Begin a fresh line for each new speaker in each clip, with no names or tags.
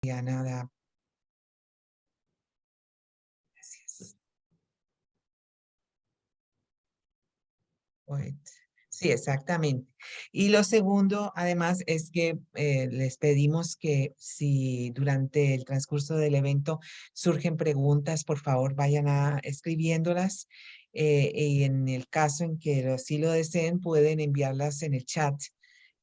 Nada. Gracias. Wait. Sí, exactamente. Y lo segundo, además, es que les pedimos que si durante el transcurso del evento surgen preguntas, por favor vayan escribiéndolas. Y en el caso en que sí lo deseen, pueden enviarlas en el chat,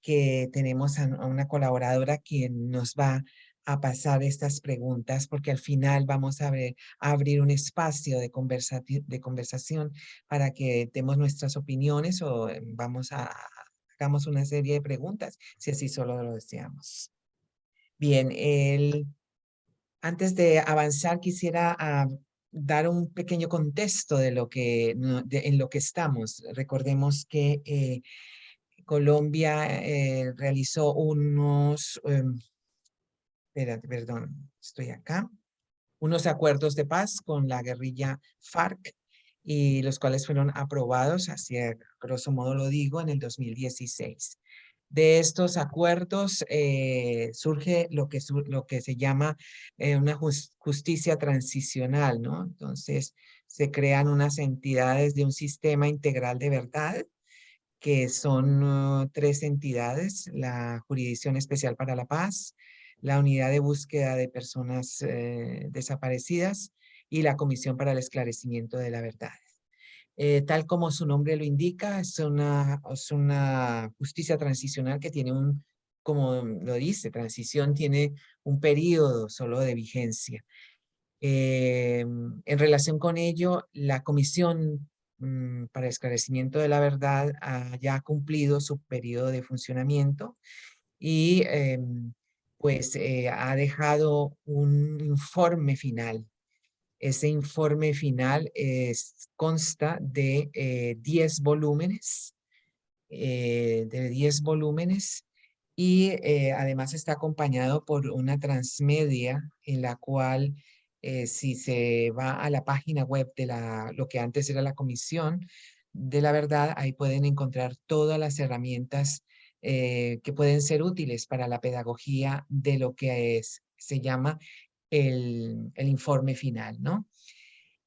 que tenemos a una colaboradora quien nos va a pasar estas preguntas, porque al final vamos a abrir un espacio de conversación para que demos nuestras opiniones o hagamos una serie de preguntas, si así solo lo deseamos. Bien, antes de avanzar quisiera dar un pequeño contexto de en lo que estamos. Recordemos que Colombia realizó espérate, perdón, estoy acá, unos acuerdos de paz con la guerrilla FARC y los cuales fueron aprobados, así a grosso modo lo digo, en el 2016. De estos acuerdos surge lo que se llama una justicia transicional, ¿no? Entonces se crean unas entidades de un sistema integral de verdad que son tres entidades: la Jurisdicción Especial para la Paz, la Unidad de Búsqueda de Personas Desaparecidas y la Comisión para el Esclarecimiento de la Verdad. Tal como su nombre lo indica, es una justicia transicional que tiene como lo dice, transición tiene un periodo solo de vigencia. En relación con ello, la Comisión para el Esclarecimiento de la Verdad ya ha cumplido su periodo de funcionamiento y pues ha dejado un informe final. Ese informe final consta de 10 volúmenes, y además está acompañado por una transmedia en la cual si se va a la página web de lo que antes era la Comisión de la Verdad, ahí pueden encontrar todas las herramientas que pueden ser útiles para la pedagogía de lo que se llama el informe final, ¿no?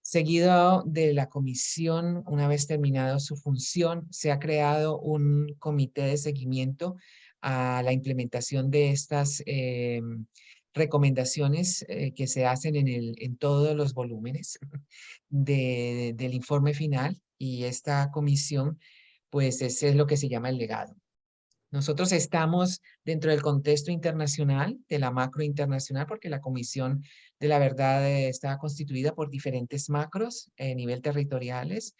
Seguido de la comisión, una vez terminado su función, se ha creado un comité de seguimiento a la implementación de estas recomendaciones que se hacen en todos los volúmenes del informe final, y esta comisión, pues ese es lo que se llama el legado. Nosotros estamos dentro del contexto internacional, de la macro internacional, porque la Comisión de la Verdad está constituida por diferentes macros a nivel territoriales,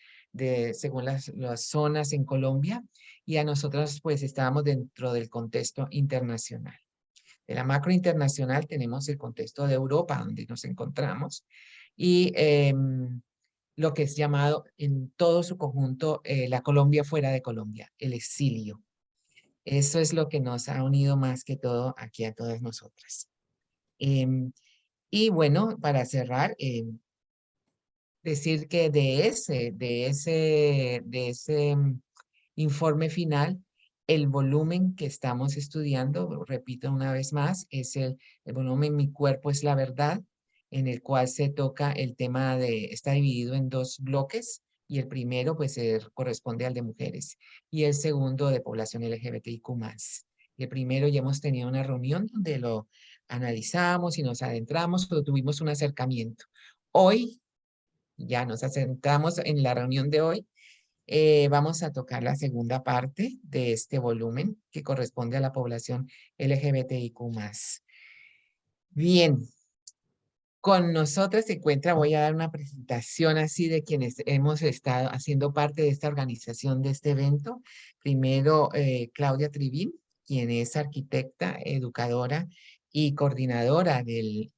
según las zonas en Colombia, y a nosotros pues estábamos dentro del contexto internacional. De la macro internacional tenemos el contexto de Europa, donde nos encontramos, y lo que es llamado en todo su conjunto la Colombia fuera de Colombia, el exilio. Eso es lo que nos ha unido más que todo aquí a todas nosotras. Y bueno, para cerrar, decir que de ese informe final, el volumen que estamos estudiando, repito una vez más, es el volumen Mi Cuerpo es la Verdad, en el cual se toca el tema está dividido en dos bloques, y el primero pues corresponde al de mujeres y el segundo de población LGBTIQ+. El primero ya hemos tenido una reunión donde lo analizamos y nos adentramos, pero tuvimos un acercamiento. Hoy ya nos asentamos en la reunión de hoy. Vamos a tocar la segunda parte de este volumen que corresponde a la población LGBTIQ+. Bien, con nosotros se encuentra, voy a dar una presentación así de quienes hemos estado haciendo parte de esta organización de este evento. Primero, Claudia Trivín, quien es arquitecta, educadora y coordinadora del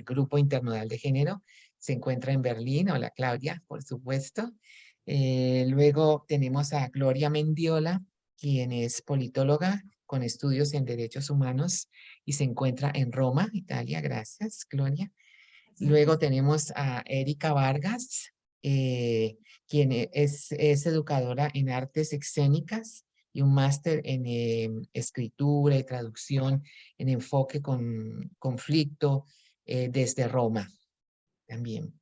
Grupo Internodal de Género. Se encuentra en Berlín. Hola, Claudia, por supuesto. Luego tenemos a Gloria Mendiola, quien es politóloga con estudios en derechos humanos y se encuentra en Roma, Italia. Gracias, Gloria. Luego tenemos a Erika Vargas, quien es educadora en artes escénicas y un máster en escritura y traducción en enfoque con conflicto desde Roma también.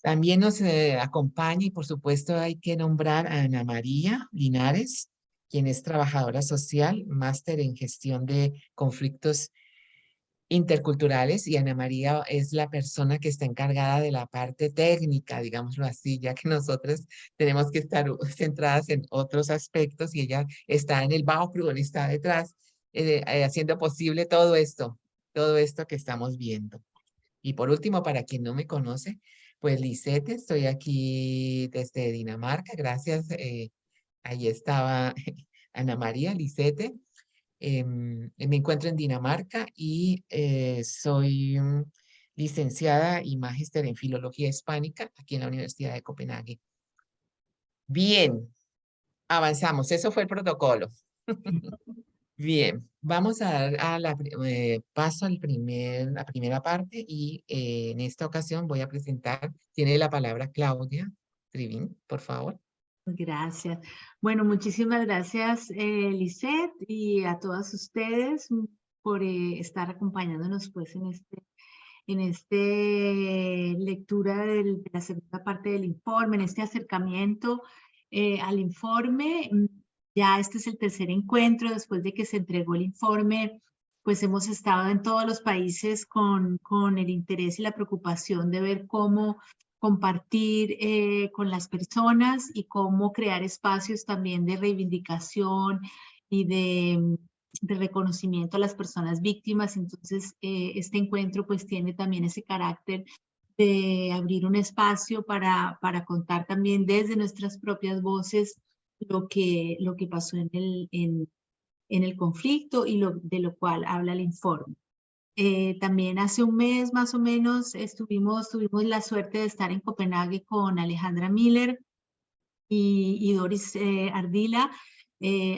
También nos acompaña y por supuesto hay que nombrar a Ana María Linares, quien es trabajadora social, máster en gestión de conflictos interculturales, y Ana María es la persona que está encargada de la parte técnica, digámoslo así, ya que nosotros tenemos que estar centradas en otros aspectos y ella está en el background, está detrás, haciendo posible todo esto que estamos viendo. Y por último, para quien no me conoce, pues Lisette, estoy aquí desde Dinamarca, gracias, ahí estaba Ana María, Lisette. Me encuentro en Dinamarca y soy licenciada y magíster en Filología Hispánica aquí en la Universidad de Copenhague. Bien, avanzamos. Eso fue el protocolo. Bien, vamos a dar paso la primera parte y en esta ocasión voy a presentar, tiene la palabra Claudia Trivín, por favor.
Gracias. Bueno, muchísimas gracias, Lisette, y a todas ustedes por estar acompañándonos pues en este lectura de la segunda parte del informe, en este acercamiento al informe. Ya este es el tercer encuentro después de que se entregó el informe. Pues hemos estado en todos los países con el interés y la preocupación de ver cómo compartir con las personas y cómo crear espacios también de reivindicación y de reconocimiento a las personas víctimas. Entonces, este encuentro pues tiene también ese carácter de abrir un espacio para contar también desde nuestras propias voces lo que pasó en el conflicto y de lo cual habla el informe. También hace un mes más o menos tuvimos la suerte de estar en Copenhague con Alejandra Miller y Doris Ardila.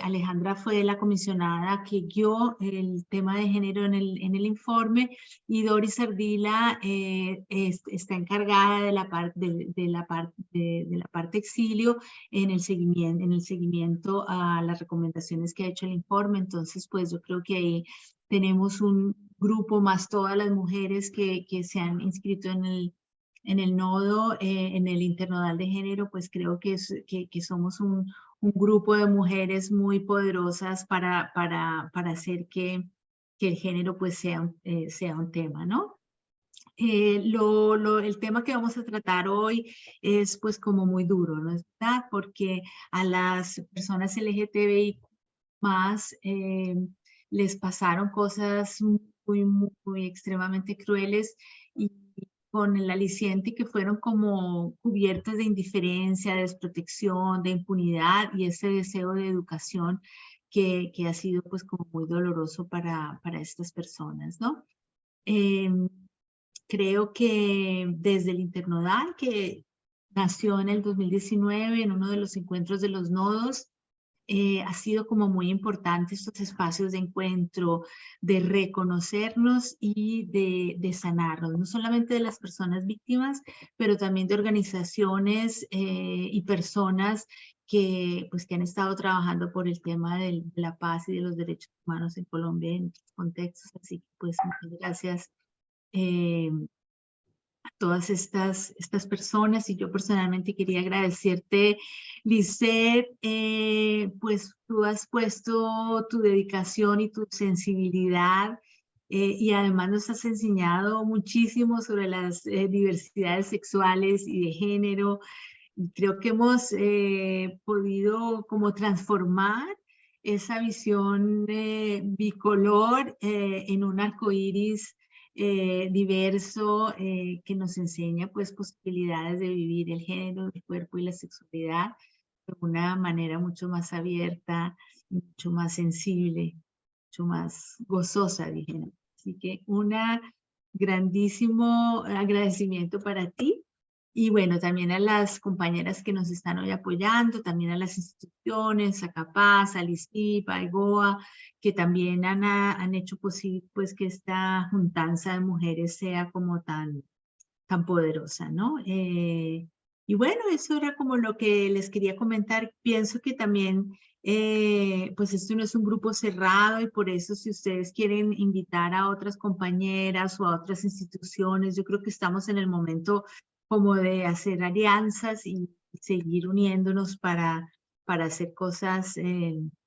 Alejandra fue la comisionada que guió el tema de género en el informe, y Doris Ardila está encargada de la parte exilio en el seguimiento a las recomendaciones que ha hecho el informe. Entonces, pues yo creo que ahí tenemos un grupo más todas las mujeres que se han inscrito en el nodo, en el internodal de género. Pues creo que somos un grupo de mujeres muy poderosas para hacer que el género pues sea un tema, ¿no? El tema que vamos a tratar hoy es pues como muy duro, ¿no es verdad? Porque a las personas LGTBI más les pasaron cosas muy extremadamente crueles, y con el aliciente que fueron como cubiertas de indiferencia, de desprotección, de impunidad y ese deseo de educación que ha sido pues como muy doloroso para estas personas, ¿no? Creo que desde el Internodal, que nació en el 2019 en uno de los encuentros de los nodos, ha sido como muy importante estos espacios de encuentro, de reconocernos y de sanarnos, no solamente de las personas víctimas, pero también de organizaciones y personas que han estado trabajando por el tema de la paz y de los derechos humanos en Colombia en otros contextos. Así que pues muchas gracias a todas estas personas. Y yo personalmente quería agradecerte, Lisette, pues tú has puesto tu dedicación y tu sensibilidad, y además nos has enseñado muchísimo sobre las diversidades sexuales y de género. Y creo que hemos podido como transformar esa visión bicolor en un arco iris diverso, que nos enseña pues posibilidades de vivir el género, el cuerpo y la sexualidad de una manera mucho más abierta, mucho más sensible, mucho más gozosa, dijera. Así que un grandísimo agradecimiento para ti. Y bueno, también a las compañeras que nos están hoy apoyando, también a las instituciones, a CAPAZ, a LISIP, a EGOA, que también han hecho posible pues que esta juntanza de mujeres sea como tan poderosa, ¿no? Y bueno, eso era como lo que les quería comentar. Pienso que también pues esto no es un grupo cerrado y por eso si ustedes quieren invitar a otras compañeras o a otras instituciones, yo creo que estamos en el momento como de hacer alianzas y seguir uniéndonos para hacer cosas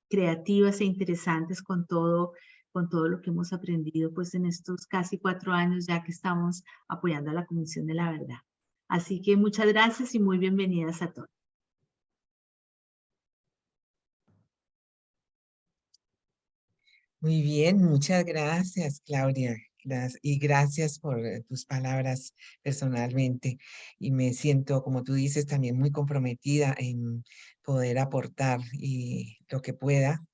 creativas e interesantes con todo lo que hemos aprendido pues en estos casi 4 años ya que estamos apoyando a la Comisión de la Verdad. Así que muchas gracias y muy bienvenidas a todos.
Muy bien, muchas gracias, Claudia. Y gracias por tus palabras personalmente. Y me siento, como tú dices, también muy comprometida en poder aportar y lo que pueda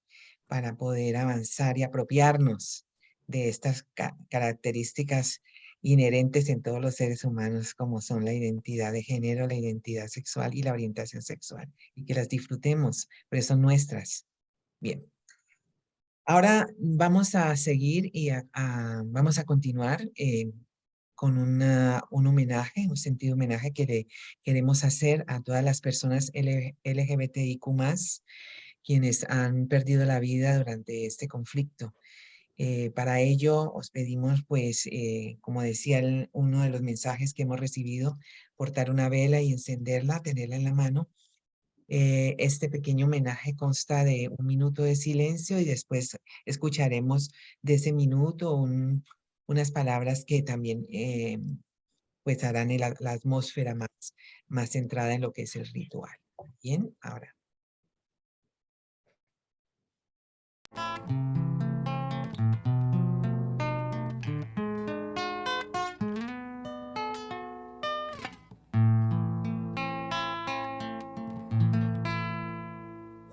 para poder avanzar y apropiarnos de estas características inherentes en todos los seres humanos, como son la identidad de género, la identidad sexual y la orientación sexual, y que las disfrutemos, pero son nuestras. Bien. Ahora vamos a seguir y vamos a continuar con un homenaje, un sentido homenaje que le queremos hacer a todas las personas LGBTIQ+, quienes han perdido la vida durante este conflicto. Para ello os pedimos, pues, como decía uno de los mensajes que hemos recibido, portar una vela y encenderla, tenerla en la mano. Este pequeño homenaje consta de 1 minuto de silencio y después escucharemos de ese minuto unas palabras que también pues harán la atmósfera más centrada en lo que es el ritual. Bien, ahora.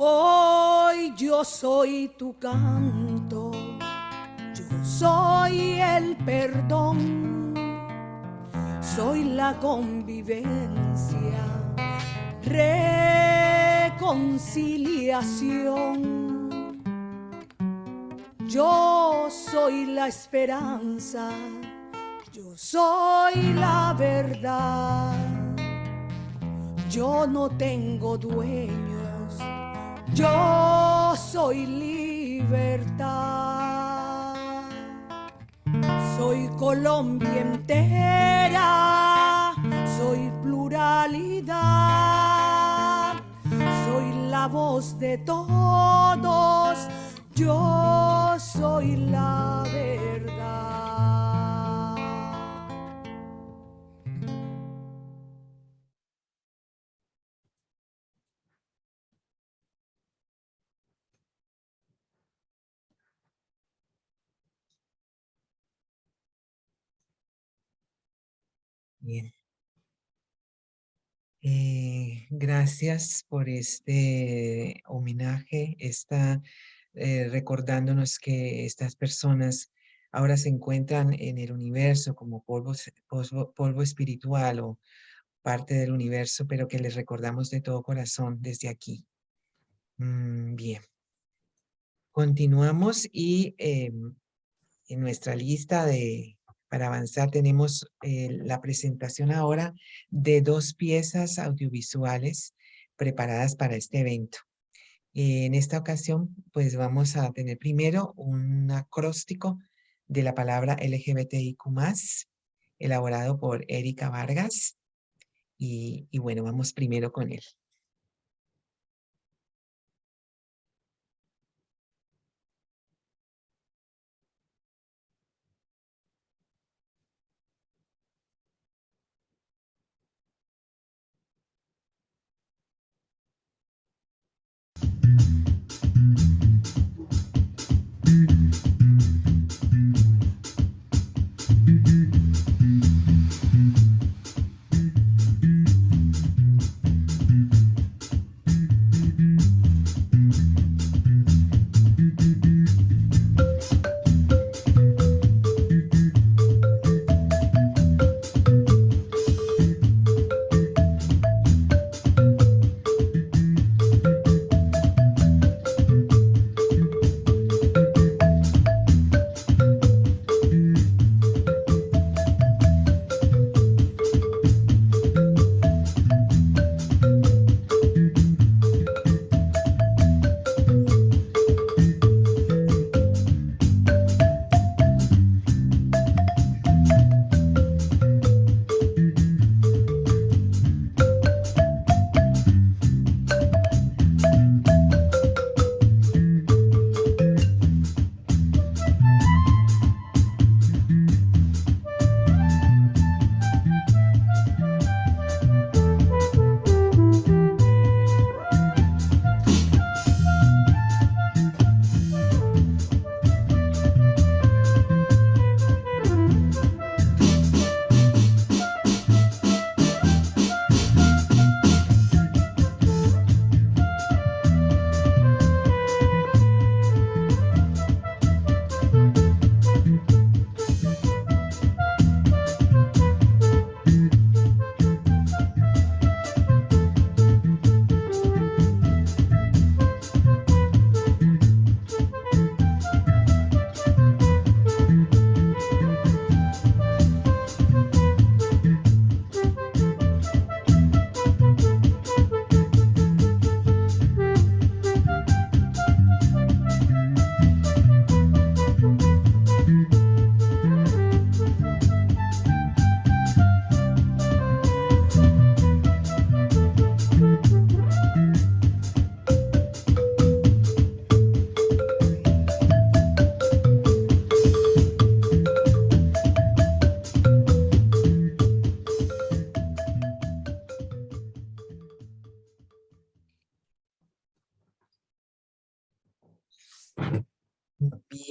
Hoy yo soy tu canto, yo soy el perdón, soy la convivencia, reconciliación. Yo soy la esperanza, yo soy la verdad. Yo no tengo dueños, yo soy libertad. Soy Colombia entera, soy pluralidad, soy la voz de todos, yo soy la verdad.
Bien. Gracias por este homenaje, recordándonos que estas personas ahora se encuentran en el universo como polvo espiritual o parte del universo, pero que les recordamos de todo corazón desde aquí. Bien. Continuamos y en nuestra lista para avanzar tenemos la presentación ahora de 2 piezas audiovisuales preparadas para este evento. En esta ocasión, pues vamos a tener primero un acróstico de la palabra LGBTIQ+, elaborado por Erika Vargas. Y bueno, vamos primero con él.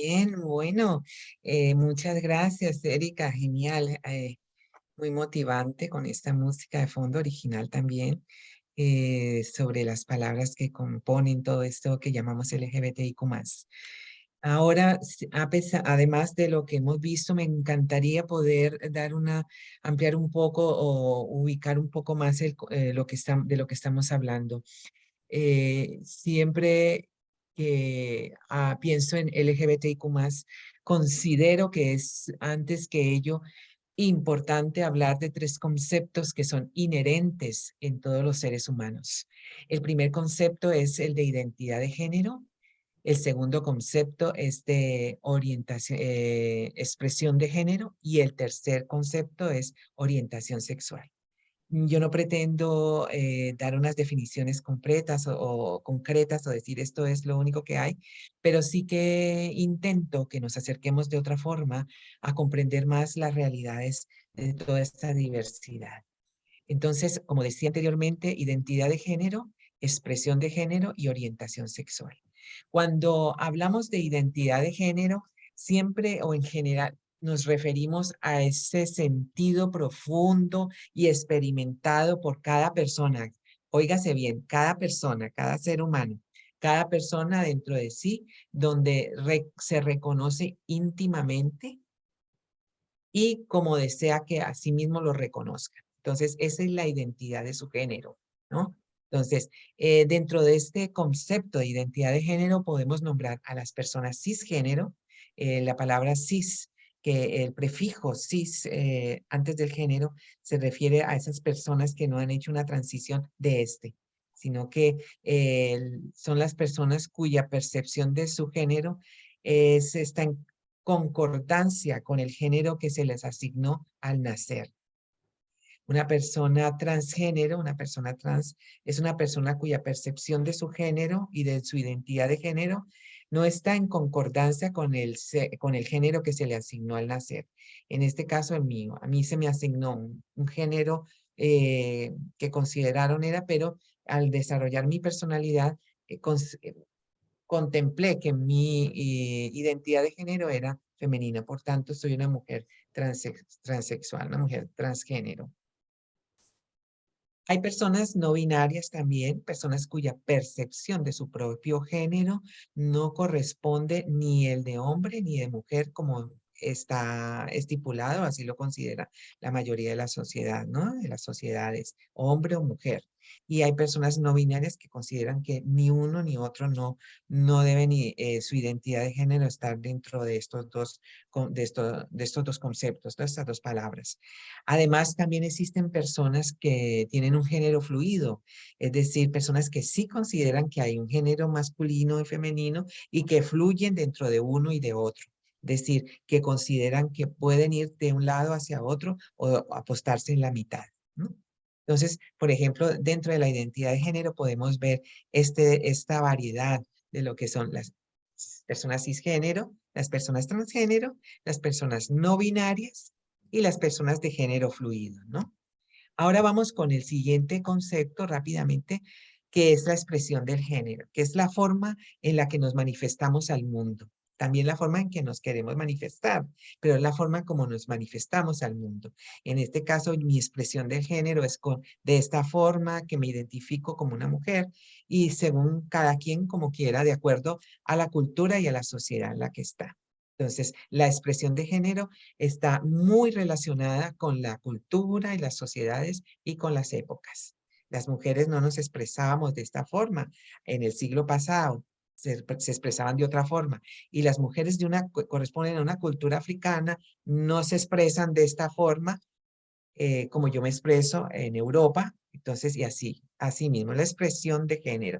Bien, bueno, muchas gracias, Erika, genial, muy motivante con esta música de fondo original también, sobre las palabras que componen todo esto que llamamos LGBTIQ+. Ahora, además de lo que hemos visto, me encantaría poder ampliar un poco o ubicar un poco más de lo que estamos hablando. Siempre que pienso en LGBTIQ+, considero que es, antes que ello, importante hablar de tres conceptos que son inherentes en todos los seres humanos. El primer concepto es el de identidad de género. El segundo concepto es de orientación, expresión de género. Y el tercer concepto es orientación sexual. Yo no pretendo dar unas definiciones concretas o concretas o decir esto es lo único que hay, pero sí que intento que nos acerquemos de otra forma a comprender más las realidades de toda esta diversidad. Entonces, como decía anteriormente, identidad de género, expresión de género y orientación sexual. Cuando hablamos de identidad de género, siempre o en general nos referimos a ese sentido profundo y experimentado por cada persona. Óigase bien, cada persona, cada ser humano, cada persona dentro de sí, donde se reconoce íntimamente y como desea que a sí mismo lo reconozca. Entonces, esa es la identidad de su género, ¿no? Entonces, dentro de este concepto de identidad de género podemos nombrar a las personas cisgénero, la palabra cis, que el prefijo cis antes del género se refiere a esas personas que no han hecho una transición de sino que son las personas cuya percepción de su género está en concordancia con el género que se les asignó al nacer. Una persona transgénero, una persona trans, es una persona cuya percepción de su género y de su identidad de género no está en concordancia con con el género que se le asignó al nacer. En este caso el mío, a mí se me asignó un género que consideraron era, pero al desarrollar mi personalidad, contemplé que mi identidad de género era femenina, por tanto soy una mujer transexual, una mujer transgénero. Hay personas no binarias también, personas cuya percepción de su propio género no corresponde ni el de hombre ni de mujer como está estipulado, así lo considera la mayoría de la sociedad, ¿no? De las sociedades, hombre o mujer. Y hay personas no binarias que consideran que ni uno ni otro no debe ni su identidad de género estar dentro de estos de estos dos conceptos, de estas dos palabras. Además, también existen personas que tienen un género fluido, es decir, personas que sí consideran que hay un género masculino y femenino y que fluyen dentro de uno y de otro. Es decir, que consideran que pueden ir de un lado hacia otro o apostarse en la mitad, ¿no? Entonces, por ejemplo, dentro de la identidad de género podemos ver esta variedad de lo que son las personas cisgénero, las personas transgénero, las personas no binarias y las personas de género fluido, ¿no? Ahora vamos con el siguiente concepto rápidamente, que es la expresión del género, que es la forma en la que nos manifestamos al mundo. También la forma en que nos queremos manifestar, pero es la forma como nos manifestamos al mundo. En este caso, mi expresión del género es de esta forma que me identifico como una mujer y según cada quien como quiera, de acuerdo a la cultura y a la sociedad en la que está. Entonces, la expresión de género está muy relacionada con la cultura y las sociedades y con las épocas. Las mujeres no nos expresábamos de esta forma en el siglo pasado, se expresaban de otra forma. Y las mujeres corresponden a una cultura africana, no se expresan de esta forma como yo me expreso en Europa. Entonces, y así mismo, la expresión de género.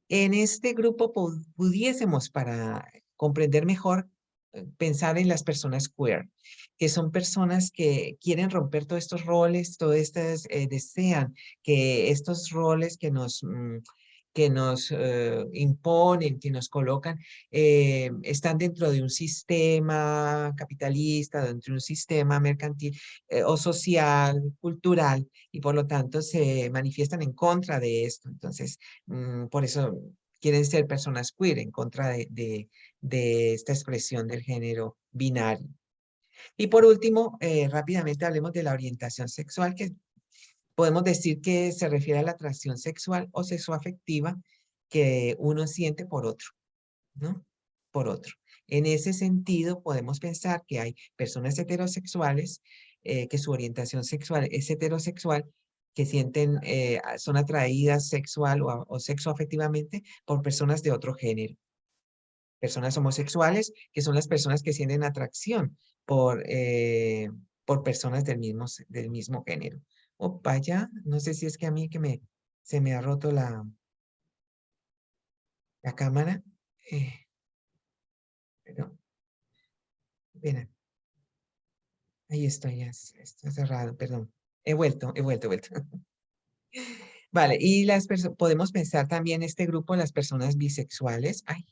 En este grupo pudiésemos, para comprender mejor, pensar en las personas queer, que son personas que quieren romper todos estos roles, todas estas, desean que estos roles que nos imponen, que nos colocan, están dentro de un sistema capitalista, dentro de un sistema mercantil o social, cultural, y por lo tanto se manifiestan en contra de esto. Entonces, por eso quieren ser personas queer, en contra de esta expresión del género binario. Y por último, rápidamente hablemos de la orientación sexual, que podemos decir que se refiere a la atracción sexual o sexoafectiva que uno siente por otro, ¿no? Por otro. En ese sentido, podemos pensar que hay personas heterosexuales que su orientación sexual es heterosexual, que sienten, son atraídas sexual o sexoafectivamente por personas de otro género. Personas homosexuales, que son las personas que sienten atracción por personas del mismo género. Oh, vaya, no sé si es que a mí se me ha roto la cámara. Pero, mira, ahí estoy, ya está cerrado, perdón. He vuelto. Vale, y podemos pensar también este grupo, las personas bisexuales. Ay,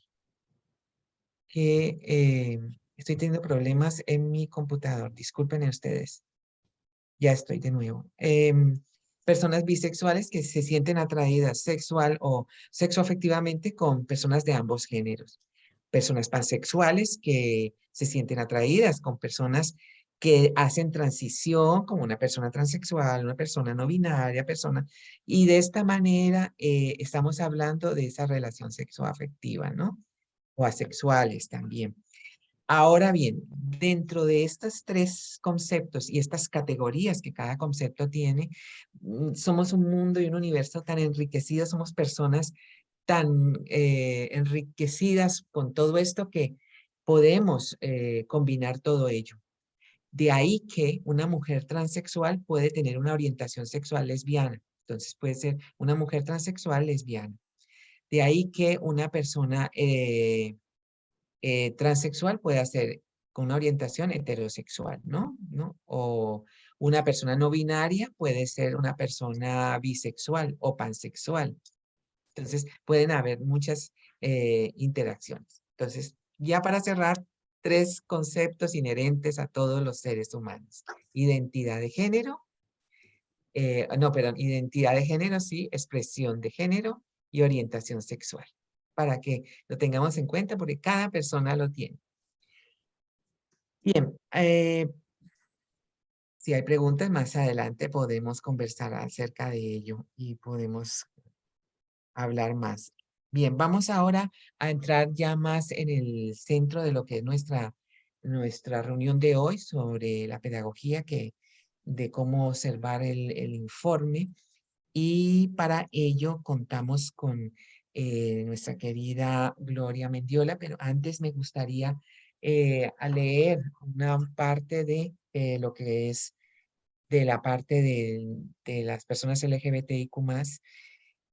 que estoy teniendo problemas en mi computador. Disculpen ustedes. Ya estoy de nuevo. Personas bisexuales que se sienten atraídas sexual o sexoafectivamente con personas de ambos géneros. Personas pansexuales que se sienten atraídas con personas que hacen transición, como una persona transexual, una persona no binaria, y de esta manera estamos hablando de esa relación sexoafectiva, ¿no? O asexuales también. Ahora bien, dentro de estos tres conceptos y estas categorías que cada concepto tiene, somos un mundo y un universo tan enriquecidos, somos personas tan enriquecidas con todo esto que podemos combinar todo ello. De ahí que una mujer transexual puede tener una orientación sexual lesbiana. Entonces puede ser una mujer transexual lesbiana. De ahí que una persona transexual puede ser con una orientación heterosexual, ¿no? O una persona no binaria puede ser una persona bisexual o pansexual. Entonces, pueden haber muchas interacciones. Entonces, ya para cerrar, tres conceptos inherentes a todos los seres humanos. Identidad de género, no, perdón, identidad de género, sí, expresión de género y orientación sexual. Para que lo tengamos en cuenta porque cada persona lo tiene. Bien, si hay preguntas más adelante podemos conversar acerca de ello y podemos hablar más. Bien, vamos ahora a entrar ya más en el centro de lo que es nuestra reunión de hoy sobre la pedagogía de cómo observar el informe. Y para ello contamos con nuestra querida Gloria Mendiola, pero antes me gustaría a leer una parte de lo que es de la parte de las personas LGBTIQ+,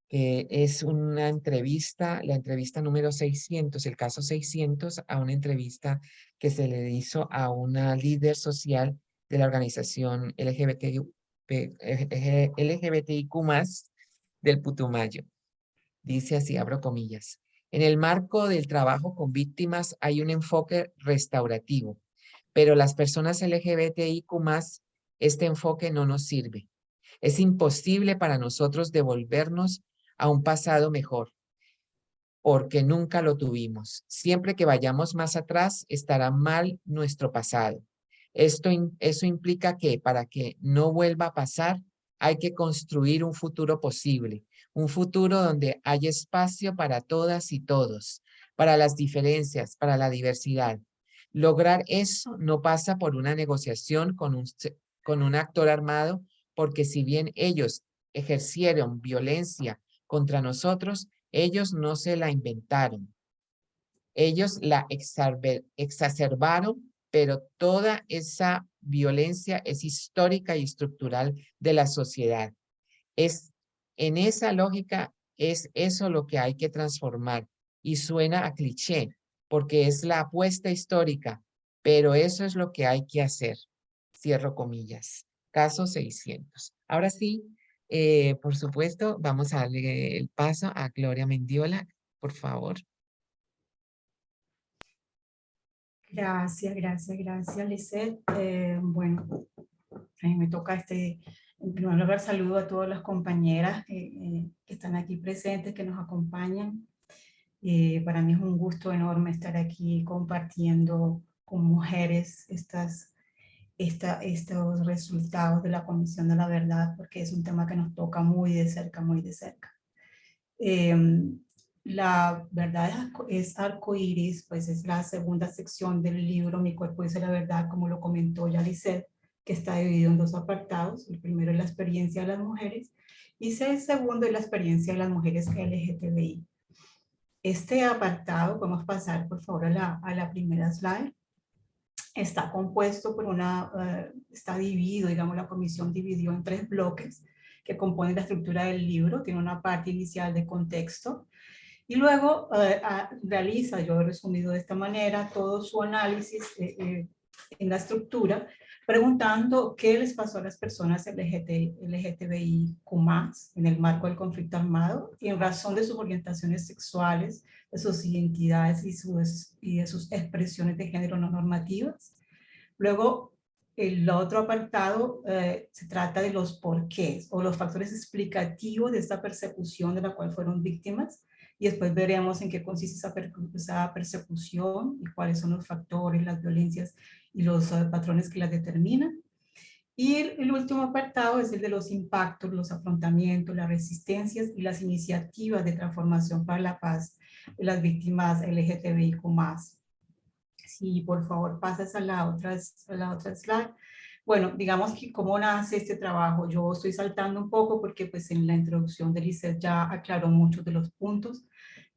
que es una entrevista, la entrevista número 600, el caso 600, a una entrevista que se le hizo a una líder social de la organización LGBTIQ+, del Putumayo. Dice así, abro comillas. En el marco del trabajo con víctimas hay un enfoque restaurativo, pero las personas LGBTIQ+, este enfoque no nos sirve. Es imposible para nosotros devolvernos a un pasado mejor, porque nunca lo tuvimos. Siempre que vayamos más atrás, estará mal nuestro pasado. Eso implica que para que no vuelva a pasar, hay que construir un futuro posible, un futuro donde haya espacio para todas y todos, para las diferencias, para la diversidad. Lograr eso no pasa por una negociación con un actor armado, porque si bien ellos ejercieron violencia contra nosotros, ellos no se la inventaron. Ellos la exacerbaron, pero toda esa violencia es histórica y estructural de la sociedad. En esa lógica, es eso lo que hay que transformar. Y suena a cliché, porque es la apuesta histórica, pero eso es lo que hay que hacer. Cierro comillas. Caso 600. Ahora sí, por supuesto, vamos a darle el paso a Gloria Mendiola, por favor.
Gracias, Lisette. Bueno, a mí me toca en primer lugar saludo a todas las compañeras que están aquí presentes, que nos acompañan. Para mí es un gusto enorme estar aquí compartiendo con mujeres estos resultados de la Comisión de la Verdad, porque es un tema que nos toca muy de cerca, muy de cerca. La verdad es arcoíris, pues es la segunda sección del libro Mi cuerpo dice la verdad, como lo comentó ya Lisette, que está dividido en dos apartados. El primero es la experiencia de las mujeres y el segundo es la experiencia de las mujeres LGTBI. Este apartado, podemos pasar por favor a la primera slide. Está compuesto por está dividido, digamos, la comisión dividió en 3 bloques que componen la estructura del libro. Tiene una parte inicial de contexto y luego realiza, yo he resumido de esta manera, todo su análisis en la estructura, preguntando qué les pasó a las personas LGTBIQ+, en el marco del conflicto armado y en razón de sus orientaciones sexuales, de sus identidades y de sus expresiones de género no normativas. Luego, el otro apartado se trata de los porqués o los factores explicativos de esta persecución de la cual fueron víctimas, y después veremos en qué consiste esa persecución y cuáles son los factores, las violencias y los patrones que las determinan. Y el último apartado es el de los impactos, los afrontamientos, las resistencias y las iniciativas de transformación para la paz de las víctimas LGTBIQ+. Si por favor pasas a la otra slide. Bueno, digamos que cómo nace este trabajo. Yo estoy saltando un poco porque pues en la introducción de Lisette ya aclaró muchos de los puntos.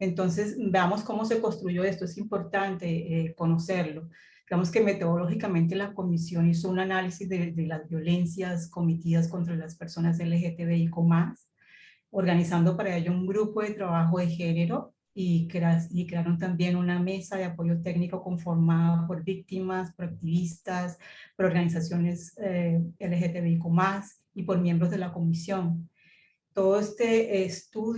Entonces veamos cómo se construyó esto. Es importante conocerlo. Digamos que metodológicamente la comisión hizo un análisis de las violencias cometidas contra las personas LGTBIQ+, organizando para ello un grupo de trabajo de género y crearon también una mesa de apoyo técnico conformada por víctimas, por activistas, por organizaciones LGTBIQ+, y por miembros de la comisión. Todo este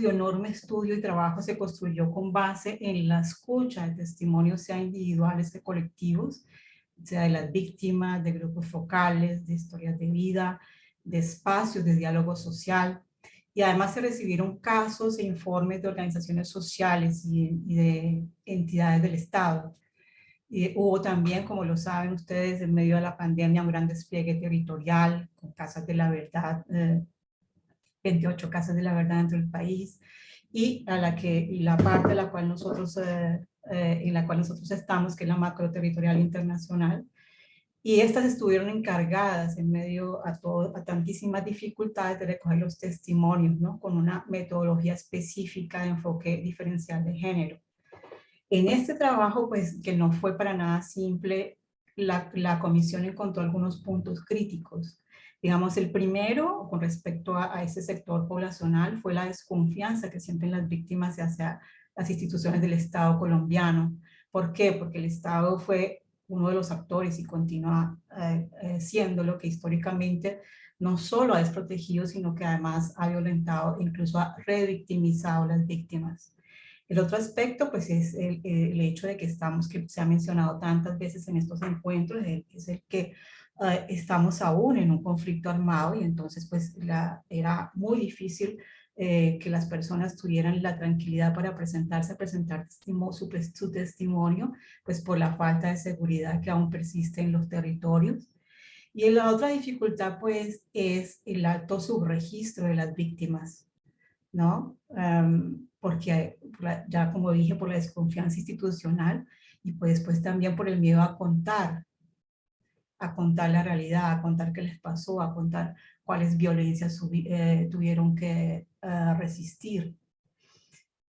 enorme estudio y trabajo se construyó con base en la escucha de testimonios, sea individuales que colectivos, sea de las víctimas, de grupos focales, de historias de vida, de espacios de diálogo social. Y además se recibieron casos e informes de organizaciones sociales y de entidades del Estado. Y hubo también, como lo saben ustedes, en medio de la pandemia, un gran despliegue territorial con Casas de la Verdad, 28 Casas de la Verdad dentro del país, y la parte en la cual nosotros estamos, que es la macroterritorial internacional. Y estas estuvieron encargadas en medio a tantísimas dificultades de recoger los testimonios, ¿no? Con una metodología específica de enfoque diferencial de género. En este trabajo, pues, que no fue para nada simple, la comisión encontró algunos puntos críticos. Digamos, el primero, con respecto a ese sector poblacional, fue la desconfianza que sienten las víctimas hacia las instituciones del Estado colombiano. ¿Por qué? Porque el Estado fue uno de los actores y continúa siendo lo que históricamente no solo ha desprotegido, sino que además ha violentado, incluso ha revictimizado a las víctimas. El otro aspecto, pues, es el hecho de que se ha mencionado tantas veces en estos encuentros, es el que estamos aún en un conflicto armado, y entonces, pues, era muy difícil que las personas tuvieran la tranquilidad para presentar su testimonio, pues por la falta de seguridad que aún persiste en los territorios. Y la otra dificultad, pues, es el alto subregistro de las víctimas, ¿no? Porque ya como dije, por la desconfianza institucional, y pues también por el miedo a contar la realidad, a contar qué les pasó, a contar cuáles violencias tuvieron que resistir.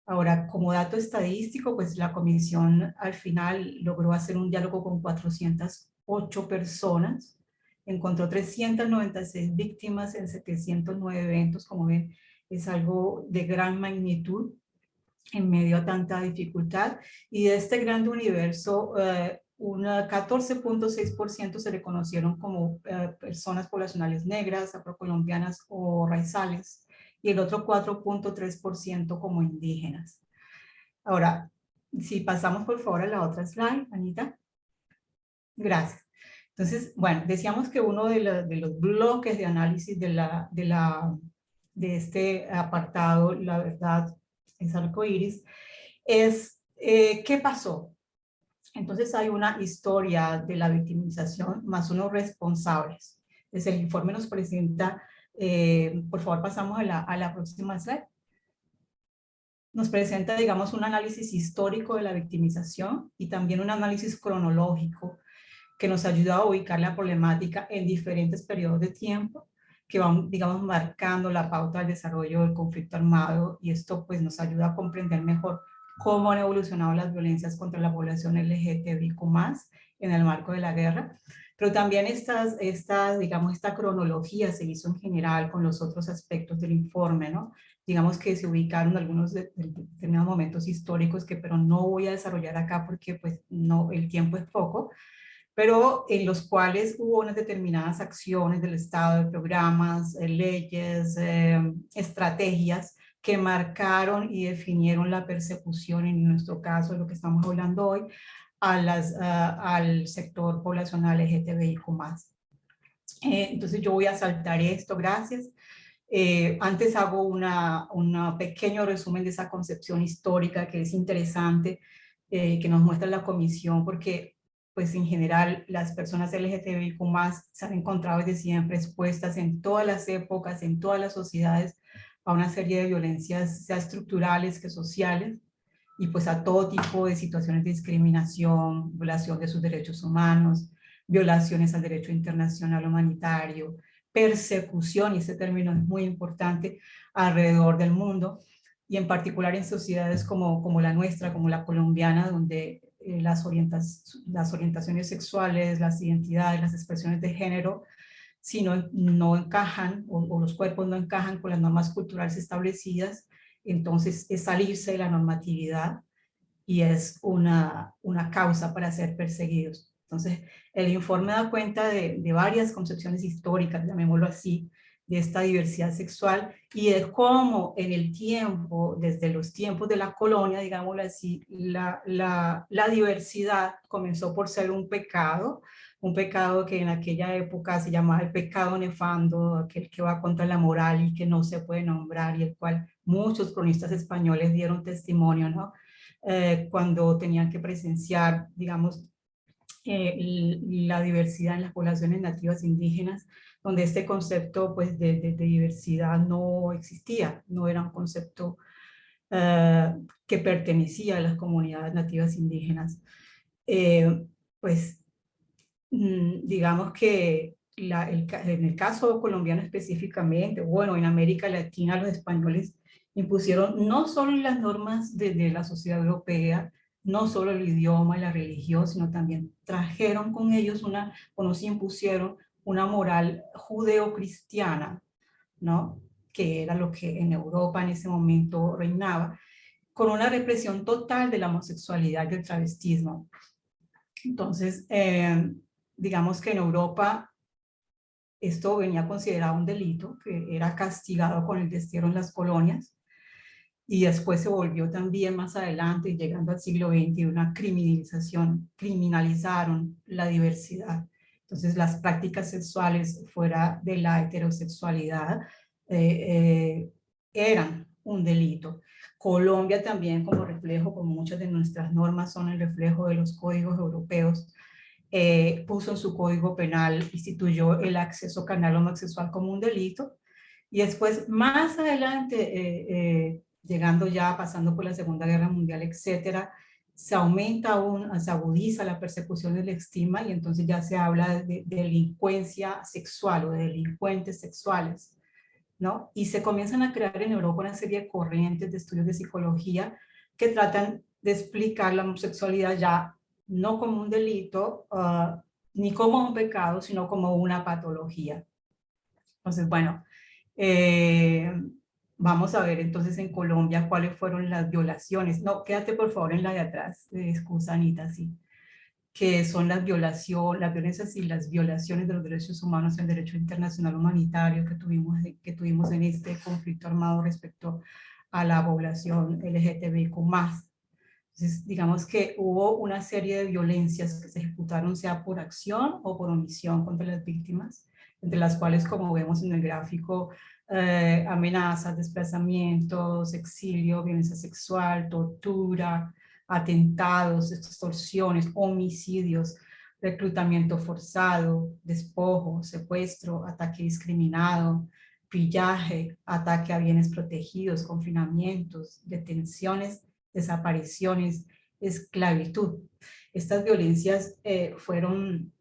Ahora, como dato estadístico, pues la comisión al final logró hacer un diálogo con 408 personas, encontró 396 víctimas en 709 eventos. Como ven, es algo de gran magnitud en medio a tanta dificultad, y de este gran universo, un 14.6% se reconocieron como personas poblacionales negras, afrocolombianas o raizales, y el otro 4.3% como indígenas. Ahora, si pasamos por favor a la otra slide, Anita. Gracias. Entonces, bueno, decíamos que uno de los bloques de análisis de este apartado, la verdad es arcoíris, es, ¿qué pasó? Entonces hay una historia de la victimización más unos responsables. Entonces el informe nos presenta, por favor pasamos a la próxima slide. Nos presenta, digamos, un análisis histórico de la victimización y también un análisis cronológico que nos ayuda a ubicar la problemática en diferentes periodos de tiempo que van, digamos, marcando la pauta del desarrollo del conflicto armado, y esto pues nos ayuda a comprender mejor cómo han evolucionado las violencias contra la población LGTBIQ+, en el marco de la guerra. Pero también digamos, esta cronología se hizo en general con los otros aspectos del informe, ¿no? Digamos que se ubicaron algunos determinados momentos históricos pero no voy a desarrollar acá porque pues no, el tiempo es poco, pero en los cuales hubo unas determinadas acciones del Estado, de programas, leyes, estrategias que marcaron y definieron la persecución, en nuestro caso, de lo que estamos hablando hoy, al sector poblacional LGTBIQ+. Entonces yo voy a saltar esto, gracias. Antes hago un pequeño resumen de esa concepción histórica que es interesante, que nos muestra la comisión, porque pues en general las personas LGTBIQ+ se han encontrado desde siempre expuestas en todas las épocas, en todas las sociedades, a una serie de violencias, sea estructurales que sociales, y pues a todo tipo de situaciones de discriminación, violación de sus derechos humanos, violaciones al derecho internacional humanitario, persecución, y ese término es muy importante, alrededor del mundo, y en particular en sociedades como la nuestra, como la colombiana, donde las orientaciones sexuales, las identidades, las expresiones de género, si no encajan, o los cuerpos no encajan con las normas culturales establecidas, entonces es salirse de la normatividad y es una causa para ser perseguidos. Entonces, el informe da cuenta de varias concepciones históricas, llamémoslo así, de esta diversidad sexual, y de cómo en el tiempo, desde los tiempos de la colonia, digámoslo así, la diversidad comenzó por ser un pecado que en aquella época se llamaba el pecado nefando, aquel que va contra la moral y que no se puede nombrar, y el cual muchos cronistas españoles dieron testimonio, ¿no? Cuando tenían que presenciar, digamos, la diversidad en las poblaciones nativas indígenas, donde este concepto pues, de diversidad no existía, no era un concepto que pertenecía a las comunidades nativas indígenas. Pues digamos que en el caso colombiano específicamente, bueno, en América Latina los españoles impusieron no solo las normas de la sociedad europea, no solo el idioma y la religión, sino también trajeron con ellos o nos impusieron una moral judeocristiana, ¿no? Que era lo que en Europa en ese momento reinaba, con una represión total de la homosexualidad y del travestismo. Entonces, digamos que en Europa esto venía considerado un delito, que era castigado con el destierro en las colonias, y después se volvió también más adelante, llegando al siglo XX, una criminalizaron la diversidad. Entonces las prácticas sexuales fuera de la heterosexualidad eran un delito. Colombia también, como reflejo, como muchas de nuestras normas son el reflejo de los códigos europeos, puso en su código penal, instituyó el acceso carnal homosexual como un delito, y después más adelante, llegando ya, pasando por la Segunda Guerra Mundial, etcétera, se aumenta aún, se agudiza la persecución de la estigma, y entonces ya se habla de delincuencia sexual o de delincuentes sexuales, ¿no? Y se comienzan a crear en Europa una serie de corrientes de estudios de psicología que tratan de explicar la homosexualidad ya no como un delito, ni como un pecado, sino como una patología. Entonces, bueno, vamos a ver entonces en Colombia cuáles fueron las violaciones. No, quédate por favor en la de atrás, excusa Anita, sí. Que son las violencias y las violaciones de los derechos humanos en el derecho internacional humanitario que tuvimos en este conflicto armado respecto a la población LGTBIQ+. Entonces, digamos que hubo una serie de violencias que se ejecutaron sea por acción o por omisión contra las víctimas, entre las cuales, como vemos en el gráfico, amenazas, desplazamientos, exilio, violencia sexual, tortura, atentados, extorsiones, homicidios, reclutamiento forzado, despojo, secuestro, ataque discriminado, pillaje, ataque a bienes protegidos, confinamientos, detenciones, desapariciones, esclavitud. Estas violencias fueron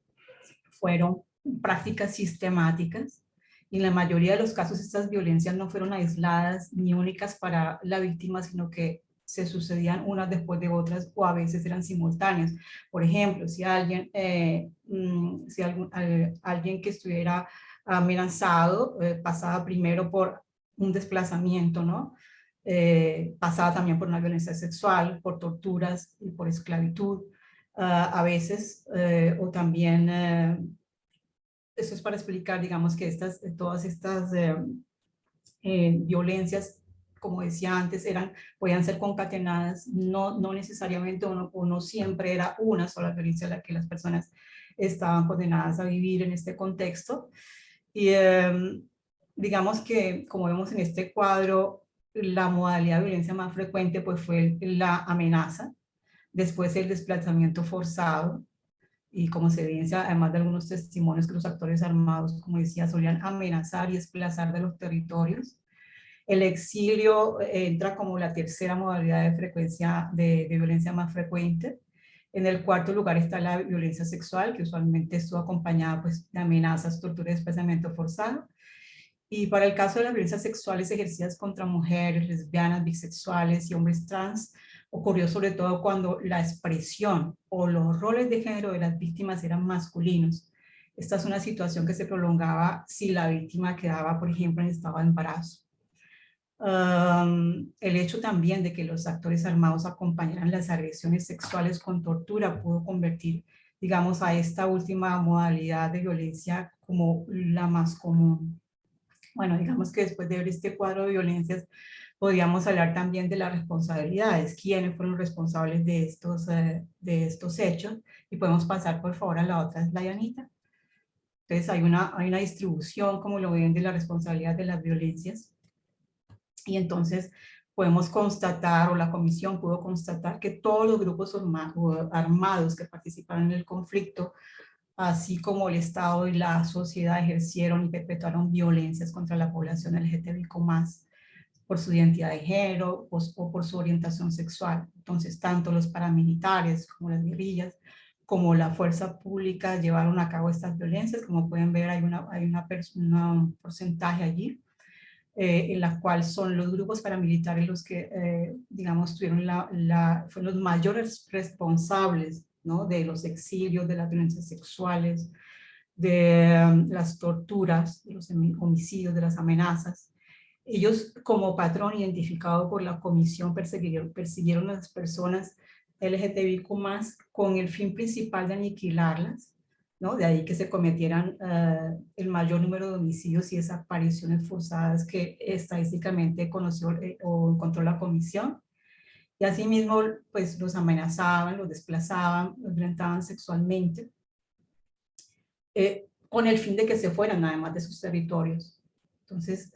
prácticas sistemáticas y en la mayoría de los casos estas violencias no fueron aisladas ni únicas para la víctima, sino que se sucedían unas después de otras o a veces eran simultáneas. Por ejemplo, si alguien que estuviera amenazado pasaba primero por un desplazamiento, ¿no? Pasaba también por una violencia sexual, por torturas y por esclavitud. A veces, o también, eso es para explicar, digamos, que todas estas violencias, como decía antes, podían ser concatenadas, no necesariamente o no siempre era una sola violencia a la que las personas estaban condenadas a vivir en este contexto. Y digamos que, como vemos en este cuadro, la modalidad de violencia más frecuente pues fue la amenaza, después el desplazamiento forzado, y como se evidencia, además de algunos testimonios que los actores armados, como decía, solían amenazar y desplazar de los territorios. El exilio entra como la tercera modalidad de frecuencia de violencia más frecuente. En el cuarto lugar está la violencia sexual, que usualmente estuvo acompañada pues, de amenazas, tortura y desplazamiento forzado. Y para el caso de las violencias sexuales ejercidas contra mujeres, lesbianas, bisexuales y hombres trans, ocurrió sobre todo cuando la expresión o los roles de género de las víctimas eran masculinos. Esta es una situación que se prolongaba si la víctima quedaba, por ejemplo, en estado de embarazo. El hecho también de que los actores armados acompañaran las agresiones sexuales con tortura pudo convertir, digamos, a esta última modalidad de violencia como la más común. Bueno, digamos que después de ver este cuadro de violencias, podríamos hablar también de las responsabilidades, quiénes fueron responsables de estos hechos, y podemos pasar por favor a la otra slide, Anita. Entonces hay una distribución, como lo ven, de la responsabilidad de las violencias, y entonces podemos constatar, o la comisión pudo constatar, que todos los grupos armados que participaron en el conflicto, así como el Estado y la sociedad, ejercieron y perpetuaron violencias contra la población LGTBIQ+, por su identidad de género o por su orientación sexual. Entonces, tanto los paramilitares como las guerrillas, como la fuerza pública llevaron a cabo estas violencias. Como pueden ver, hay un porcentaje allí, en la cual son los grupos paramilitares los que, digamos, fueron los mayores responsables, ¿no? De los exilios, de las violencias sexuales, de las torturas, de los homicidios, de las amenazas. Ellos, como patrón identificado por la comisión, persiguieron a las personas LGTBIQ+, con el fin principal de aniquilarlas, ¿no? De ahí que se cometieran el mayor número de homicidios y desapariciones forzadas que estadísticamente conoció o encontró la comisión. Y asimismo, pues los amenazaban, los desplazaban, los violentaban sexualmente, con el fin de que se fueran además de sus territorios. Entonces,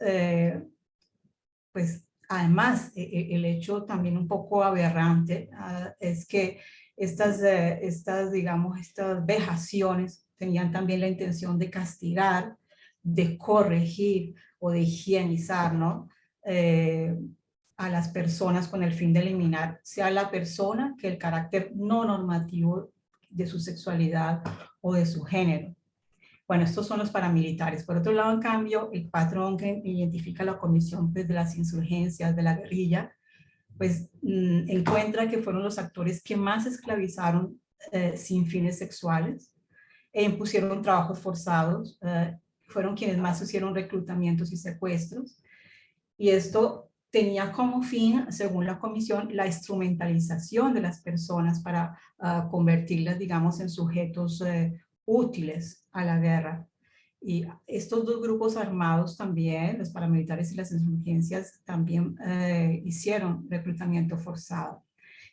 pues además, el hecho también un poco aberrante es que estas vejaciones tenían también la intención de castigar, de corregir o de higienizar, ¿no? A las personas con el fin de eliminar, sea la persona que el carácter no normativo de su sexualidad o de su género. Bueno, estos son los paramilitares. Por otro lado, en cambio, el patrón que identifica la comisión pues, de las insurgencias, de la guerrilla, pues encuentra que fueron los actores que más esclavizaron sin fines sexuales e impusieron trabajos forzados, fueron quienes más hicieron reclutamientos y secuestros. Y esto tenía como fin, según la comisión, la instrumentalización de las personas para convertirlas, digamos, en sujetos útiles a la guerra. Y estos dos grupos armados también, los paramilitares y las insurgencias, también hicieron reclutamiento forzado.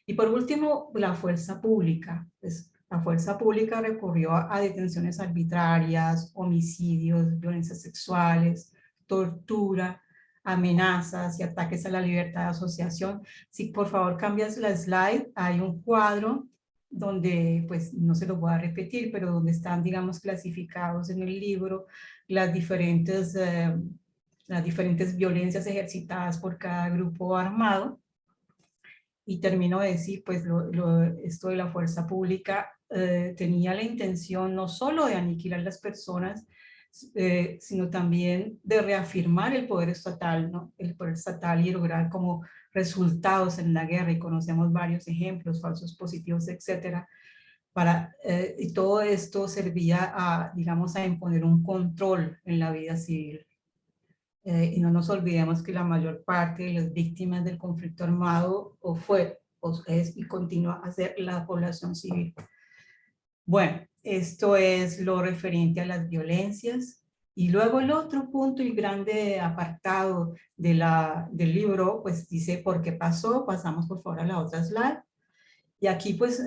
Y por último, la fuerza pública. Pues, la fuerza pública recurrió a detenciones arbitrarias, homicidios, violencias sexuales, tortura, amenazas y ataques a la libertad de asociación. Si por favor cambias la slide, hay un cuadro donde, pues no se lo voy a repetir, pero donde están, digamos, clasificados en el libro las diferentes violencias ejercitadas por cada grupo armado. Y termino de decir, pues esto de la fuerza pública tenía la intención no solo de aniquilar las personas, sino también de reafirmar el poder estatal, ¿no? El poder estatal y lograr como resultados en la guerra, y conocemos varios ejemplos, falsos positivos, etcétera. Y todo esto servía a, digamos, a imponer un control en la vida civil. Y no nos olvidemos que la mayor parte de las víctimas del conflicto armado es y continúa a ser la población civil. Bueno, esto es lo referente a las violencias. Y luego el otro punto y grande apartado del libro, pues dice por qué pasó. Pasamos por favor a la otra slide. Y aquí pues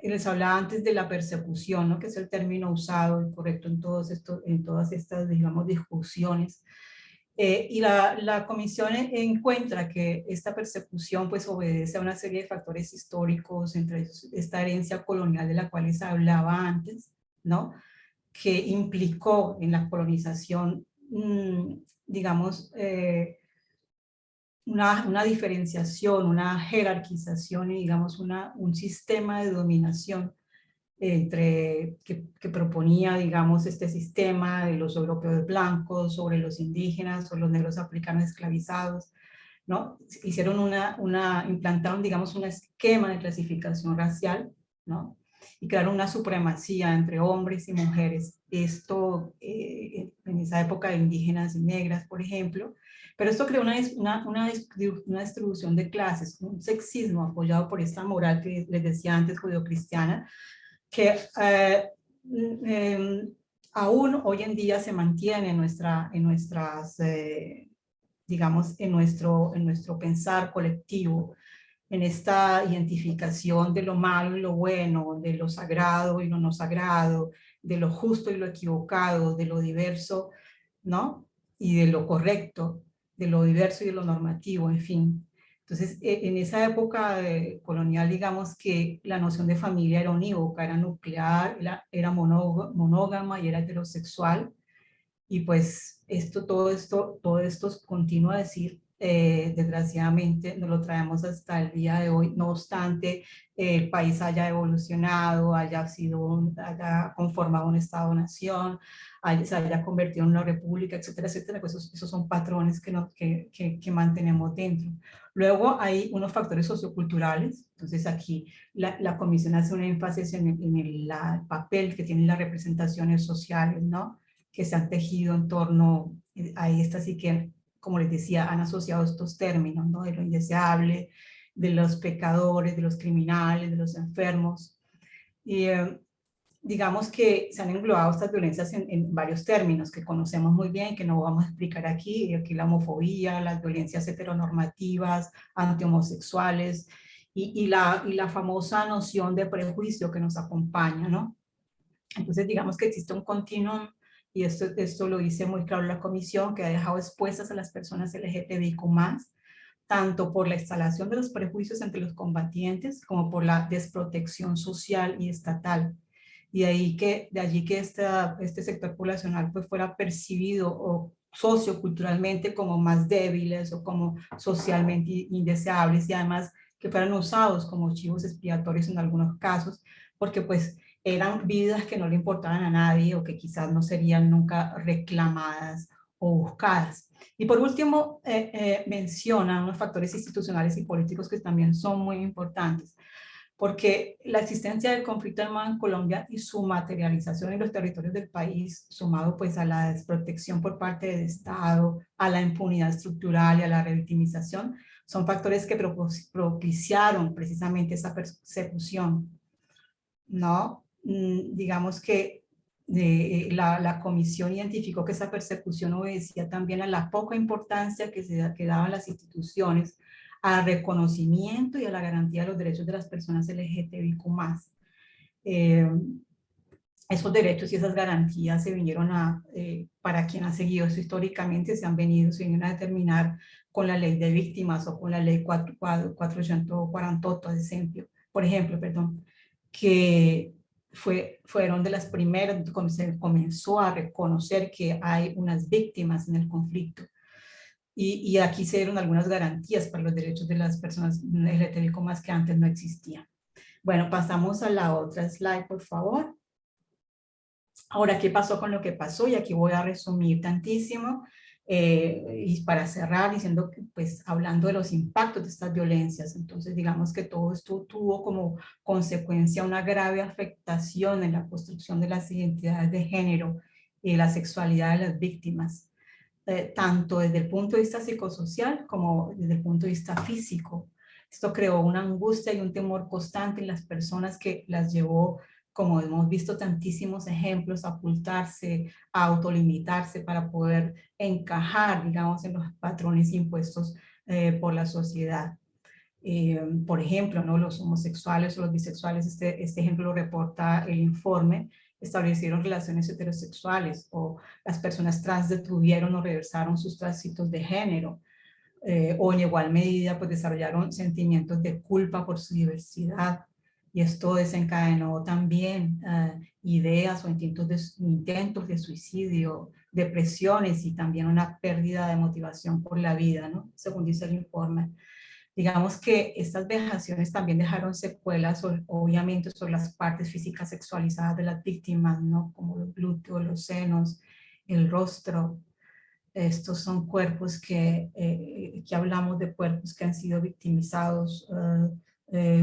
les hablaba antes de la persecución, ¿no? Que es el término usado y correcto en todas estas, digamos, discusiones. Y la comisión encuentra que esta persecución pues obedece a una serie de factores históricos, entre ellos esta herencia colonial de la cual les hablaba antes, ¿no? Que implicó en la colonización, digamos, una diferenciación, una jerarquización y digamos un sistema de dominación que proponía, digamos, este sistema de los europeos blancos sobre los indígenas o los negros africanos esclavizados, ¿no? Implantaron, digamos, un esquema de clasificación racial, ¿no? Y crearon una supremacía entre hombres y mujeres. Esto en esa época de indígenas y negras, por ejemplo. Pero esto creó una distribución de clases, un sexismo apoyado por esta moral que les decía antes, judeocristiana, que aún hoy en día se mantiene digamos, en nuestro pensar colectivo, en esta identificación de lo malo y lo bueno, de lo sagrado y lo no sagrado, de lo justo y lo equivocado, de lo diverso, ¿no? Y de lo correcto, de lo diverso y de lo normativo, en fin. Entonces, en esa época colonial, digamos que la noción de familia era unívoca, era nuclear, era monógama y era heterosexual. Y pues todo esto continúa a decir, desgraciadamente nos lo traemos hasta el día de hoy. No obstante, el país haya evolucionado, haya conformado un Estado-nación, se haya convertido en una república, etcétera, etcétera, pues esos son patrones que mantenemos dentro. Luego hay unos factores socioculturales. Entonces aquí la comisión hace un énfasis en el papel que tienen las representaciones sociales, ¿no? Que se han tejido en torno a estas y que, como les decía, han asociado estos términos, ¿no? De lo indeseable, de los pecadores, de los criminales, de los enfermos. Y digamos que se han englobado estas violencias en varios términos que conocemos muy bien y que no vamos a explicar aquí. Y aquí la homofobia, las violencias heteronormativas, antihomosexuales y la famosa noción de prejuicio que nos acompaña, ¿no? Entonces digamos que existe un continuum. Y esto lo dice muy claro la comisión, que ha dejado expuestas a las personas LGTBIQ+, tanto por la instalación de los prejuicios entre los combatientes, como por la desprotección social y estatal. Y de allí que este sector poblacional pues fuera percibido o socioculturalmente como más débiles o como socialmente indeseables, y además que fueran usados como chivos expiatorios en algunos casos, porque pues eran vidas que no le importaban a nadie o que quizás no serían nunca reclamadas o buscadas. Y por último, menciona unos factores institucionales y políticos que también son muy importantes, porque la existencia del conflicto armado en Colombia y su materialización en los territorios del país, sumado pues a la desprotección por parte del Estado, a la impunidad estructural y a la revictimización, son factores que propiciaron precisamente esa persecución, ¿no? Digamos que la comisión identificó que esa persecución obedecía también a la poca importancia que daban las instituciones al reconocimiento y a la garantía de los derechos de las personas LGTBIQ+. Esos derechos y esas garantías se vinieron para quien ha seguido esto históricamente, se vinieron a determinar con la ley de víctimas o con la ley 448, por ejemplo, perdón, que fueron de las primeras, se comenzó a reconocer que hay unas víctimas en el conflicto. Y aquí se dieron algunas garantías para los derechos de las personas LGTBIQ+, que antes no existían. Bueno, pasamos a la otra slide, por favor. Ahora, ¿qué pasó con lo que pasó? Y aquí voy a resumir tantísimo, y para cerrar diciendo que, pues, hablando de los impactos de estas violencias. Entonces, digamos que todo esto tuvo como consecuencia una grave afectación en la construcción de las identidades de género y la sexualidad de las víctimas, tanto desde el punto de vista psicosocial como desde el punto de vista físico. Esto creó una angustia y un temor constante en las personas que las llevó, como hemos visto tantísimos ejemplos, a ocultarse, a autolimitarse para poder encajar, digamos, en los patrones impuestos por la sociedad. Por ejemplo, ¿no? Los homosexuales o los bisexuales, este ejemplo lo reporta el informe, establecieron relaciones heterosexuales, o las personas trans detuvieron o reversaron sus tránsitos de género, o en igual medida pues desarrollaron sentimientos de culpa por su diversidad. Y esto desencadenó también ideas o intentos de suicidio, depresiones y también una pérdida de motivación por la vida, ¿no? Según dice el informe. Digamos que estas vejaciones también dejaron secuelas, obviamente, sobre las partes físicas sexualizadas de las víctimas, ¿no? Como los glúteos, los senos, el rostro. Estos son cuerpos que hablamos de cuerpos que han sido victimizados,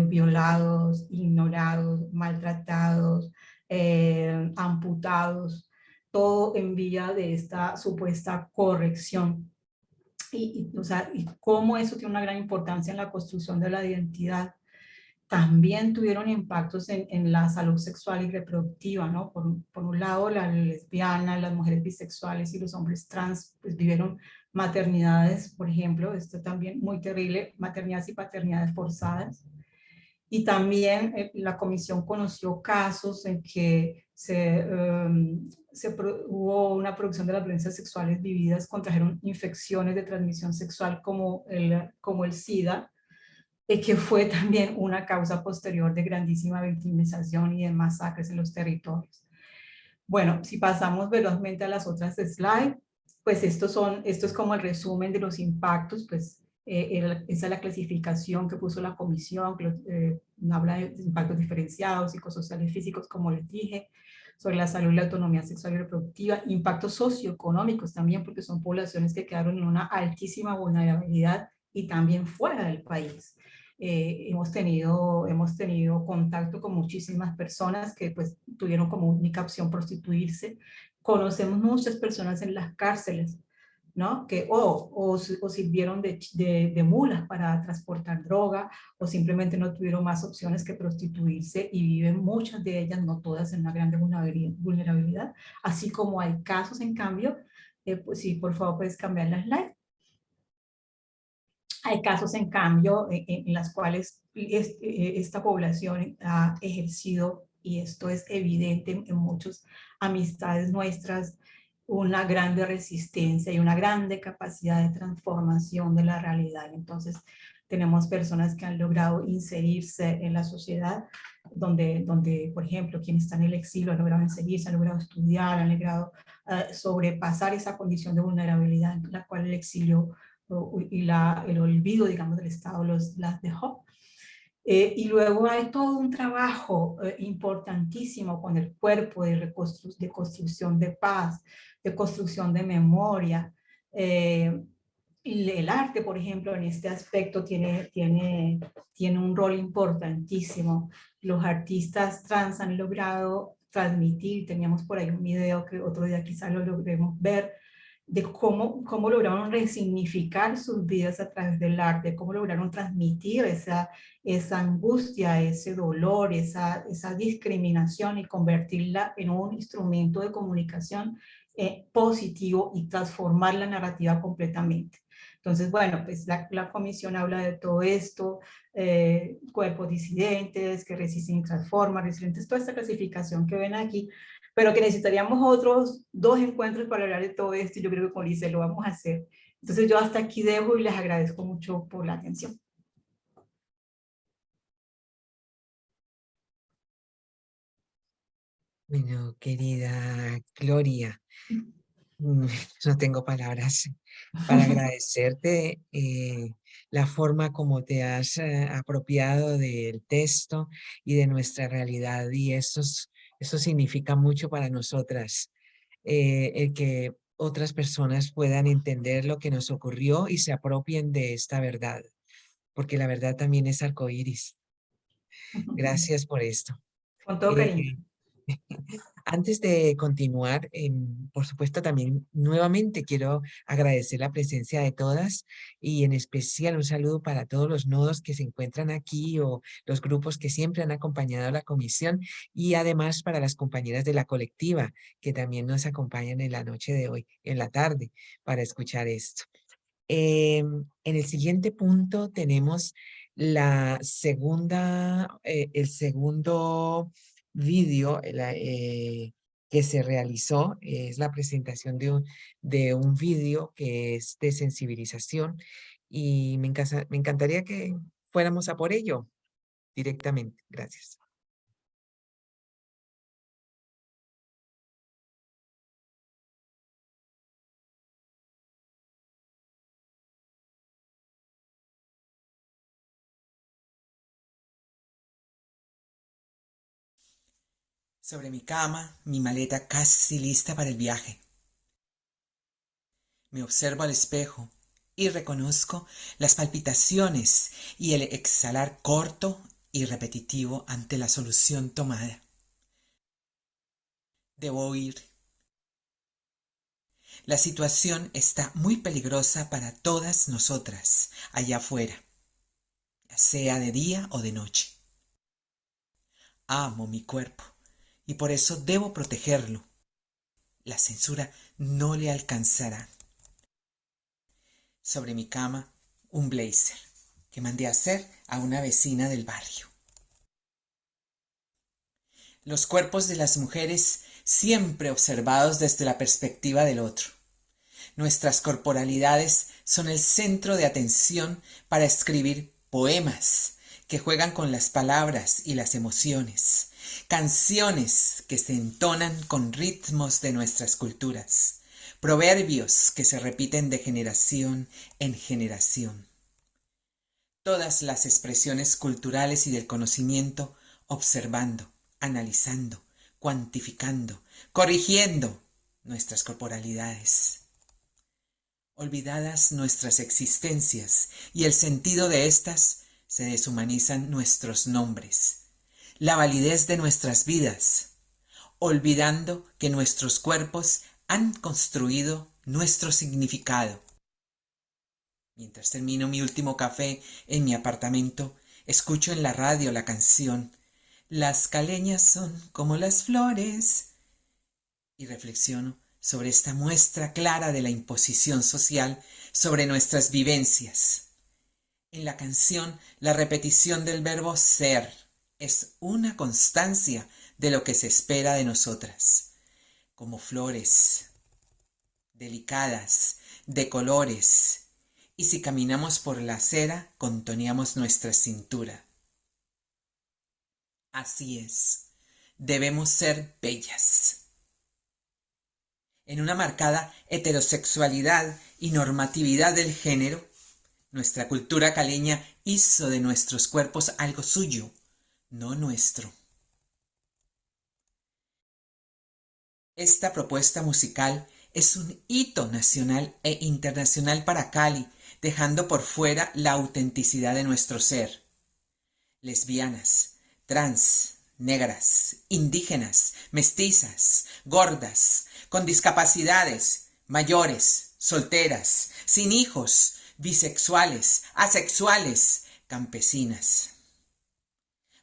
violados, ignorados, maltratados, amputados, todo en vía de esta supuesta corrección. O sea, y cómo eso tiene una gran importancia en la construcción de la identidad. También tuvieron impactos en la salud sexual y reproductiva, ¿no? Por un lado, las lesbianas, las mujeres bisexuales y los hombres trans, pues vivieron maternidades, por ejemplo, esto también muy terrible, maternidades y paternidades forzadas. Y también la comisión conoció casos en que hubo una producción de las violencias sexuales vividas, contrajeron infecciones de transmisión sexual como el SIDA, que fue también una causa posterior de grandísima victimización y de masacres en los territorios. Bueno, si pasamos velozmente a las otras slides, pues esto es como el resumen de los impactos, pues esa es la clasificación que puso la comisión, que habla de impactos diferenciados, psicosociales, físicos, como les dije, sobre la salud y la autonomía sexual y reproductiva, impactos socioeconómicos también, porque son poblaciones que quedaron en una altísima vulnerabilidad y también fuera del país. Hemos tenido contacto con muchísimas personas que pues tuvieron como única opción prostituirse. Conocemos muchas personas en las cárceles, ¿no? Que o sirvieron de mulas para transportar droga, o simplemente no tuvieron más opciones que prostituirse, y viven muchas de ellas, no todas, en una gran vulnerabilidad. Así como hay casos, en cambio, pues sí, por favor puedes cambiar la slide. Hay casos, en cambio, en las cuales esta población ha ejercido, y esto es evidente en muchas amistades nuestras, una grande resistencia y una grande capacidad de transformación de la realidad. Entonces, tenemos personas que han logrado inserirse en la sociedad, donde por ejemplo, quienes están en el exilio han logrado inserirse, han logrado estudiar, han logrado sobrepasar esa condición de vulnerabilidad en la cual el exilio y el olvido, digamos, del Estado las dejó. Y luego hay todo un trabajo importantísimo con el cuerpo de construcción de paz, de construcción de memoria. Y el arte, por ejemplo, en este aspecto tiene un rol importantísimo. Los artistas trans han logrado transmitir, teníamos por ahí un video que otro día quizás lo logremos ver, de cómo lograron resignificar sus vidas a través del arte, cómo lograron transmitir esa angustia, ese dolor, esa discriminación, y convertirla en un instrumento de comunicación positivo y transformar la narrativa completamente. Entonces, bueno, pues la comisión habla de todo esto, cuerpos disidentes, que resisten y transforman, resilientes, toda esta clasificación que ven aquí, pero que necesitaríamos otros 2 encuentros para hablar de todo esto, y yo creo que con Lice lo vamos a hacer. Entonces yo hasta aquí dejo y les agradezco mucho por la atención.
Bueno, querida Gloria, no tengo palabras para agradecerte la forma como te has apropiado del texto y de nuestra realidad, y eso significa mucho para nosotras, el que otras personas puedan entender lo que nos ocurrió y se apropien de esta verdad, porque la verdad también es arcoíris. Gracias por esto.
Con todo
Eh,
cariño.
Antes de continuar, por supuesto, también nuevamente quiero agradecer la presencia de todas, y en especial un saludo para todos los nodos que se encuentran aquí o los grupos que siempre han acompañado a la comisión, y además para las compañeras de la colectiva que también nos acompañan en la noche de hoy, en la tarde, para escuchar esto. En el siguiente punto tenemos el segundo vídeo que se realizó. Es la presentación de un vídeo que es de sensibilización, y me encantaría que fuéramos a por ello directamente. Gracias.
Sobre mi cama, mi maleta casi lista para el viaje. Me observo al espejo y reconozco las palpitaciones y el exhalar corto y repetitivo ante la solución tomada. Debo huir. La situación está muy peligrosa para todas nosotras allá afuera, ya sea de día o de noche. Amo mi cuerpo y por eso debo protegerlo. La censura no le alcanzará. Sobre mi cama, un blazer que mandé a hacer a una vecina del barrio. Los cuerpos de las mujeres siempre observados desde la perspectiva del otro. Nuestras corporalidades son el centro de atención para escribir poemas que juegan con las palabras y las emociones, canciones que se entonan con ritmos de nuestras culturas, proverbios que se repiten de generación en generación. Todas las expresiones culturales y del conocimiento observando, analizando, cuantificando, corrigiendo nuestras corporalidades. Olvidadas nuestras existencias y el sentido de éstas, se deshumanizan nuestros nombres, la validez de nuestras vidas, olvidando que nuestros cuerpos han construido nuestro significado. Mientras termino mi último café en mi apartamento, escucho en la radio la canción "Las caleñas son como las flores" y reflexiono sobre esta muestra clara de la imposición social sobre nuestras vivencias. En la canción, la repetición del verbo ser es una constancia de lo que se espera de nosotras, como flores, delicadas, de colores, y si caminamos por la acera, contoneamos nuestra cintura. Así es, debemos ser bellas. En una marcada heterosexualidad y normatividad del género, nuestra cultura caleña hizo de nuestros cuerpos algo suyo, no nuestro. Esta propuesta musical es un hito nacional e internacional para Cali, dejando por fuera la autenticidad de nuestro ser. Lesbianas, trans, negras, indígenas, mestizas, gordas, con discapacidades, mayores, solteras, sin hijos, bisexuales, asexuales, campesinas.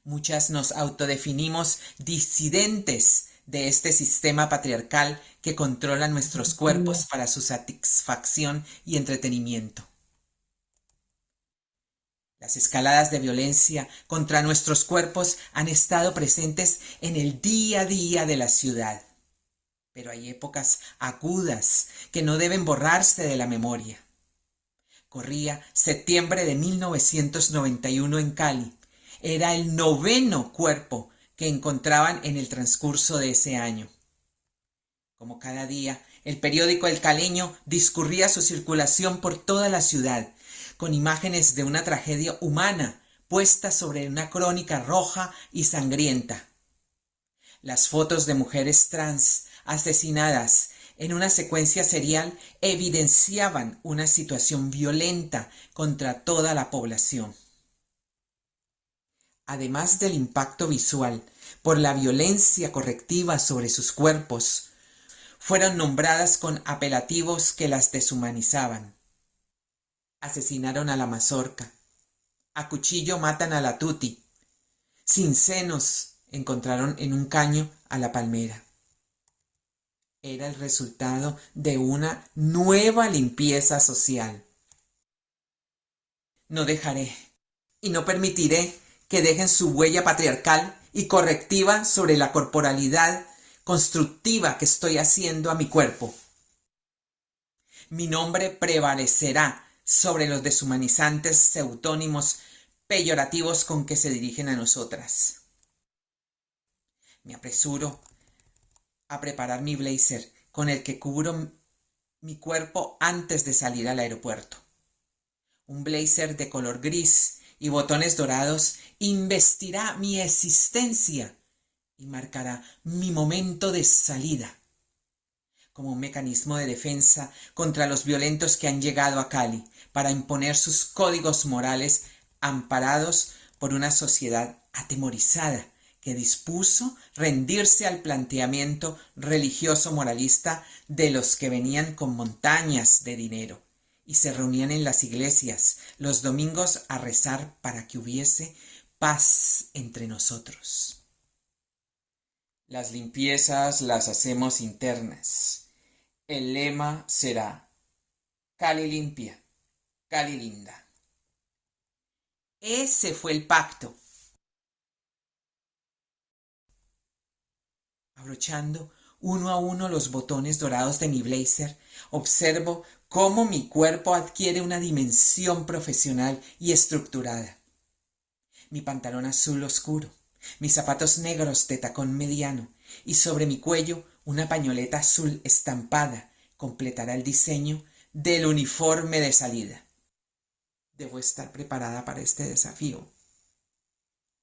Muchas nos autodefinimos disidentes de este sistema patriarcal que controla nuestros cuerpos para su satisfacción y entretenimiento. Las escaladas de violencia contra nuestros cuerpos han estado presentes en el día a día de la ciudad. Pero hay épocas agudas que no deben borrarse de la memoria. Corría septiembre de 1991 en Cali. Era el 9º cuerpo que encontraban en el transcurso de ese año. Como cada día, el periódico El Caleño discurría su circulación por toda la ciudad, con imágenes de una tragedia humana puestas sobre una crónica roja y sangrienta. Las fotos de mujeres trans asesinadas en una secuencia serial evidenciaban una situación violenta contra toda la población. Además del impacto visual por la violencia correctiva sobre sus cuerpos, fueron nombradas con apelativos que las deshumanizaban. Asesinaron a la mazorca, a cuchillo matan a la tuti, sin senos encontraron en un caño a la palmera. Era el resultado de una nueva limpieza social. No dejaré y no permitiré que dejen su huella patriarcal y correctiva sobre la corporalidad constructiva que estoy haciendo a mi cuerpo. Mi nombre prevalecerá sobre los deshumanizantes seudónimos peyorativos con que se dirigen a nosotras. Me apresuro a preparar mi blazer con el que cubro mi cuerpo antes de salir al aeropuerto. Un blazer de color gris y botones dorados investirá mi existencia y marcará mi momento de salida, como un mecanismo de defensa contra los violentos que han llegado a Cali para imponer sus códigos morales amparados por una sociedad atemorizada que dispuso rendirse al planteamiento religioso moralista de los que venían con montañas de dinero y se reunían en las iglesias los domingos a rezar para que hubiese paz entre nosotros. Las limpiezas las hacemos internas. El lema será Cali limpia, Cali linda. Ese fue el pacto. Abrochando uno a uno los botones dorados de mi blazer, observo cómo mi cuerpo adquiere una dimensión profesional y estructurada. Mi pantalón azul oscuro, mis zapatos negros de tacón mediano y sobre mi cuello una pañoleta azul estampada completará el diseño del uniforme de salida. Debo estar preparada para este desafío.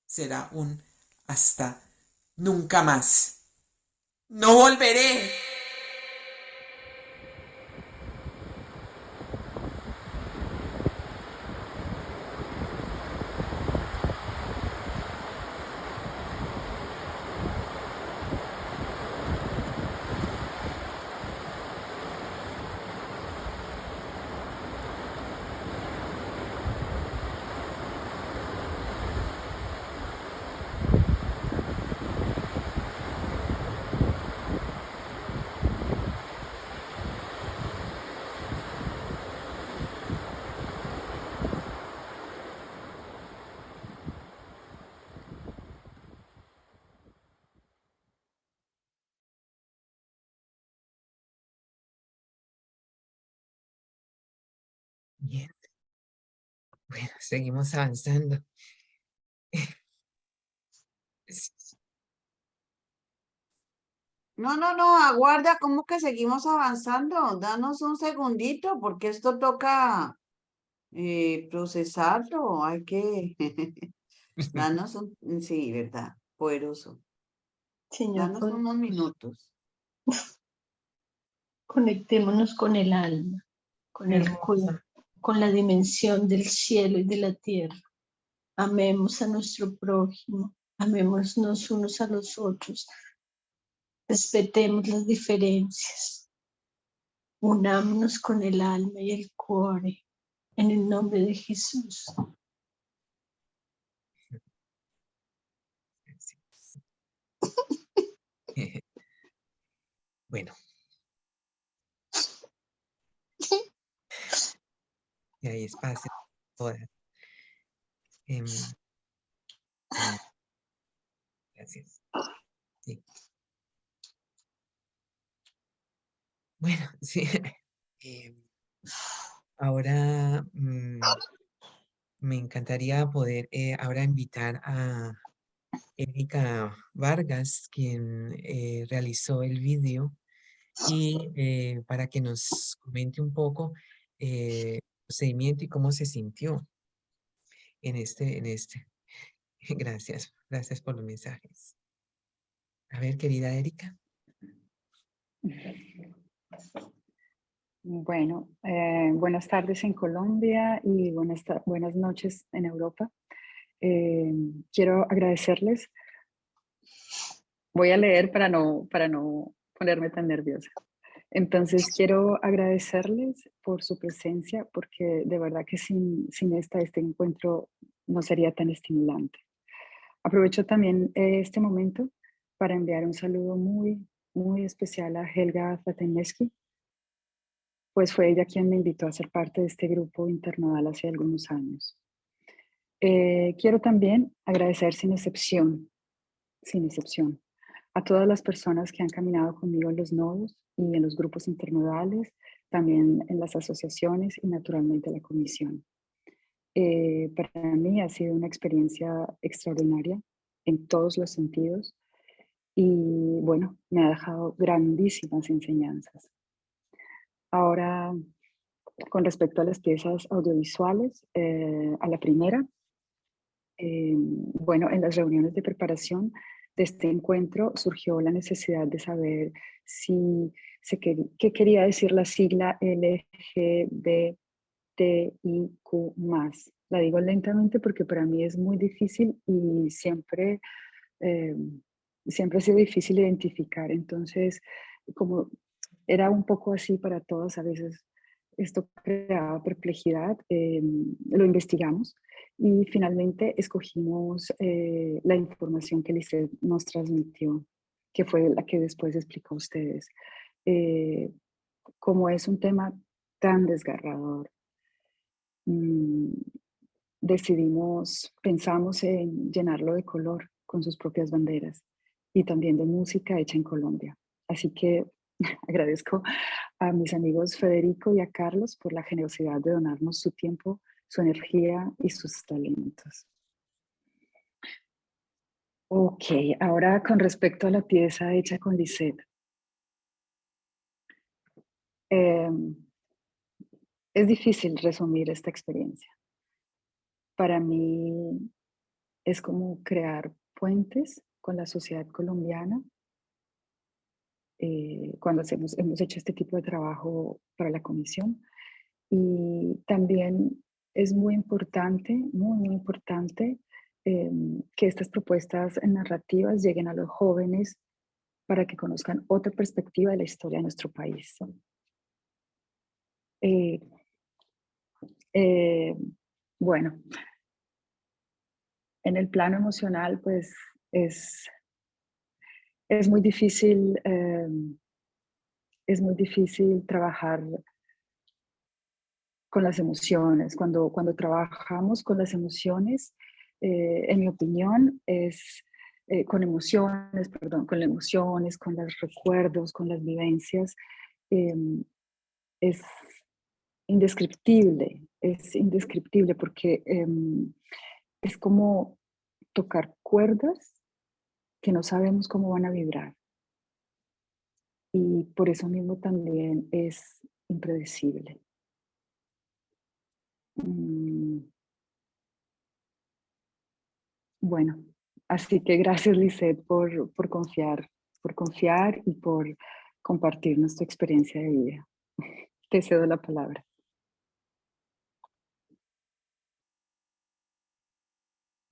Será un hasta nunca más. ¡No volveré!
Bien, bueno, seguimos avanzando.
No, no, no, aguarda, ¿cómo que seguimos avanzando? Danos un segundito, porque esto toca procesarlo, hay que, danos un, sí, ¿verdad? Poderoso.
Señor,
Danos unos minutos.
conectémonos con el alma, con el cuerpo, con la dimensión del cielo y de la tierra. Amemos a nuestro prójimo, amémonos unos a los otros, respetemos las diferencias, unámonos con el alma y el cuore, en el nombre de Jesús.
Bueno. Y hay espacio para todas. Em, gracias. Sí. Bueno, sí. em, ahora me encantaría poder ahora invitar a Erika Vargas, quien realizó el vídeo, y para que nos comente un poco el procedimiento y cómo se sintió en este. Gracias, gracias por los mensajes. A ver, querida Erika.
Bueno, buenas tardes en Colombia y buenas noches en Europa. Quiero agradecerles. Voy a leer para no ponerme tan nerviosa. Entonces, quiero agradecerles por su presencia, porque de verdad que sin este encuentro no sería tan estimulante. Aprovecho también este momento para enviar un saludo muy especial a Helga Fataneski, pues fue ella quien me invitó a ser parte de este grupo internacional hace algunos años. Quiero también agradecer sin excepción, a todas las personas que han caminado conmigo en los nodos y en los grupos internodales, también en las asociaciones y naturalmente la comisión. Para mí ha sido una experiencia extraordinaria en todos los sentidos y bueno, me ha dejado grandísimas enseñanzas. Ahora, con respecto a las piezas audiovisuales, a la primera, bueno, en las reuniones de preparación de este encuentro surgió la necesidad de saber qué quería decir la sigla LGBTIQ+. La digo lentamente porque para mí es muy difícil y eh, siempre ha sido difícil identificar. Entonces, como era un poco así para todos, a veces esto creaba perplejidad, lo investigamos y finalmente escogimos la información que Lisset nos transmitió, que fue la que después explicó a ustedes. Como es un tema tan desgarrador, mm, pensamos en llenarlo de color con sus propias banderas y también de música hecha en Colombia. Así que agradezco a mis amigos Federico y a Carlos por la generosidad de donarnos su tiempo, su energía y sus talentos. Ok, ahora con respecto a la pieza hecha con Lisset. Es difícil resumir esta experiencia. Para mí es como crear puentes con la sociedad colombiana. Cuando hemos hecho este tipo de trabajo para la comisión. Y también es muy importante, muy importante que estas propuestas narrativas lleguen a los jóvenes para que conozcan otra perspectiva de la historia de nuestro país. Eh, eh, bueno, en el plano emocional, pues es muy difícil, trabajar con las emociones. Cuando trabajamos con las emociones, en mi opinión, con emociones, con los recuerdos, con las vivencias, es indescriptible porque es como tocar cuerdas que no sabemos cómo van a vibrar. Y por eso mismo también es impredecible. Bueno, así que gracias, Lisset, por confiar y por compartirnos tu experiencia de vida. Te cedo la palabra.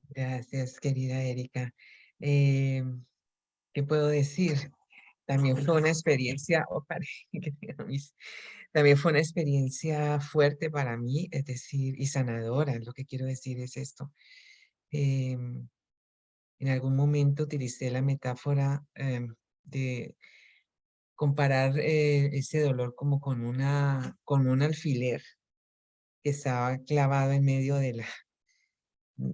Gracias, querida Erika. ¿Qué puedo decir? También fue una experiencia, también fue una experiencia fuerte para mí, es decir, y sanadora. Lo que quiero decir es esto. En algún momento utilicé la metáfora de comparar ese dolor como con un alfiler que estaba clavado en medio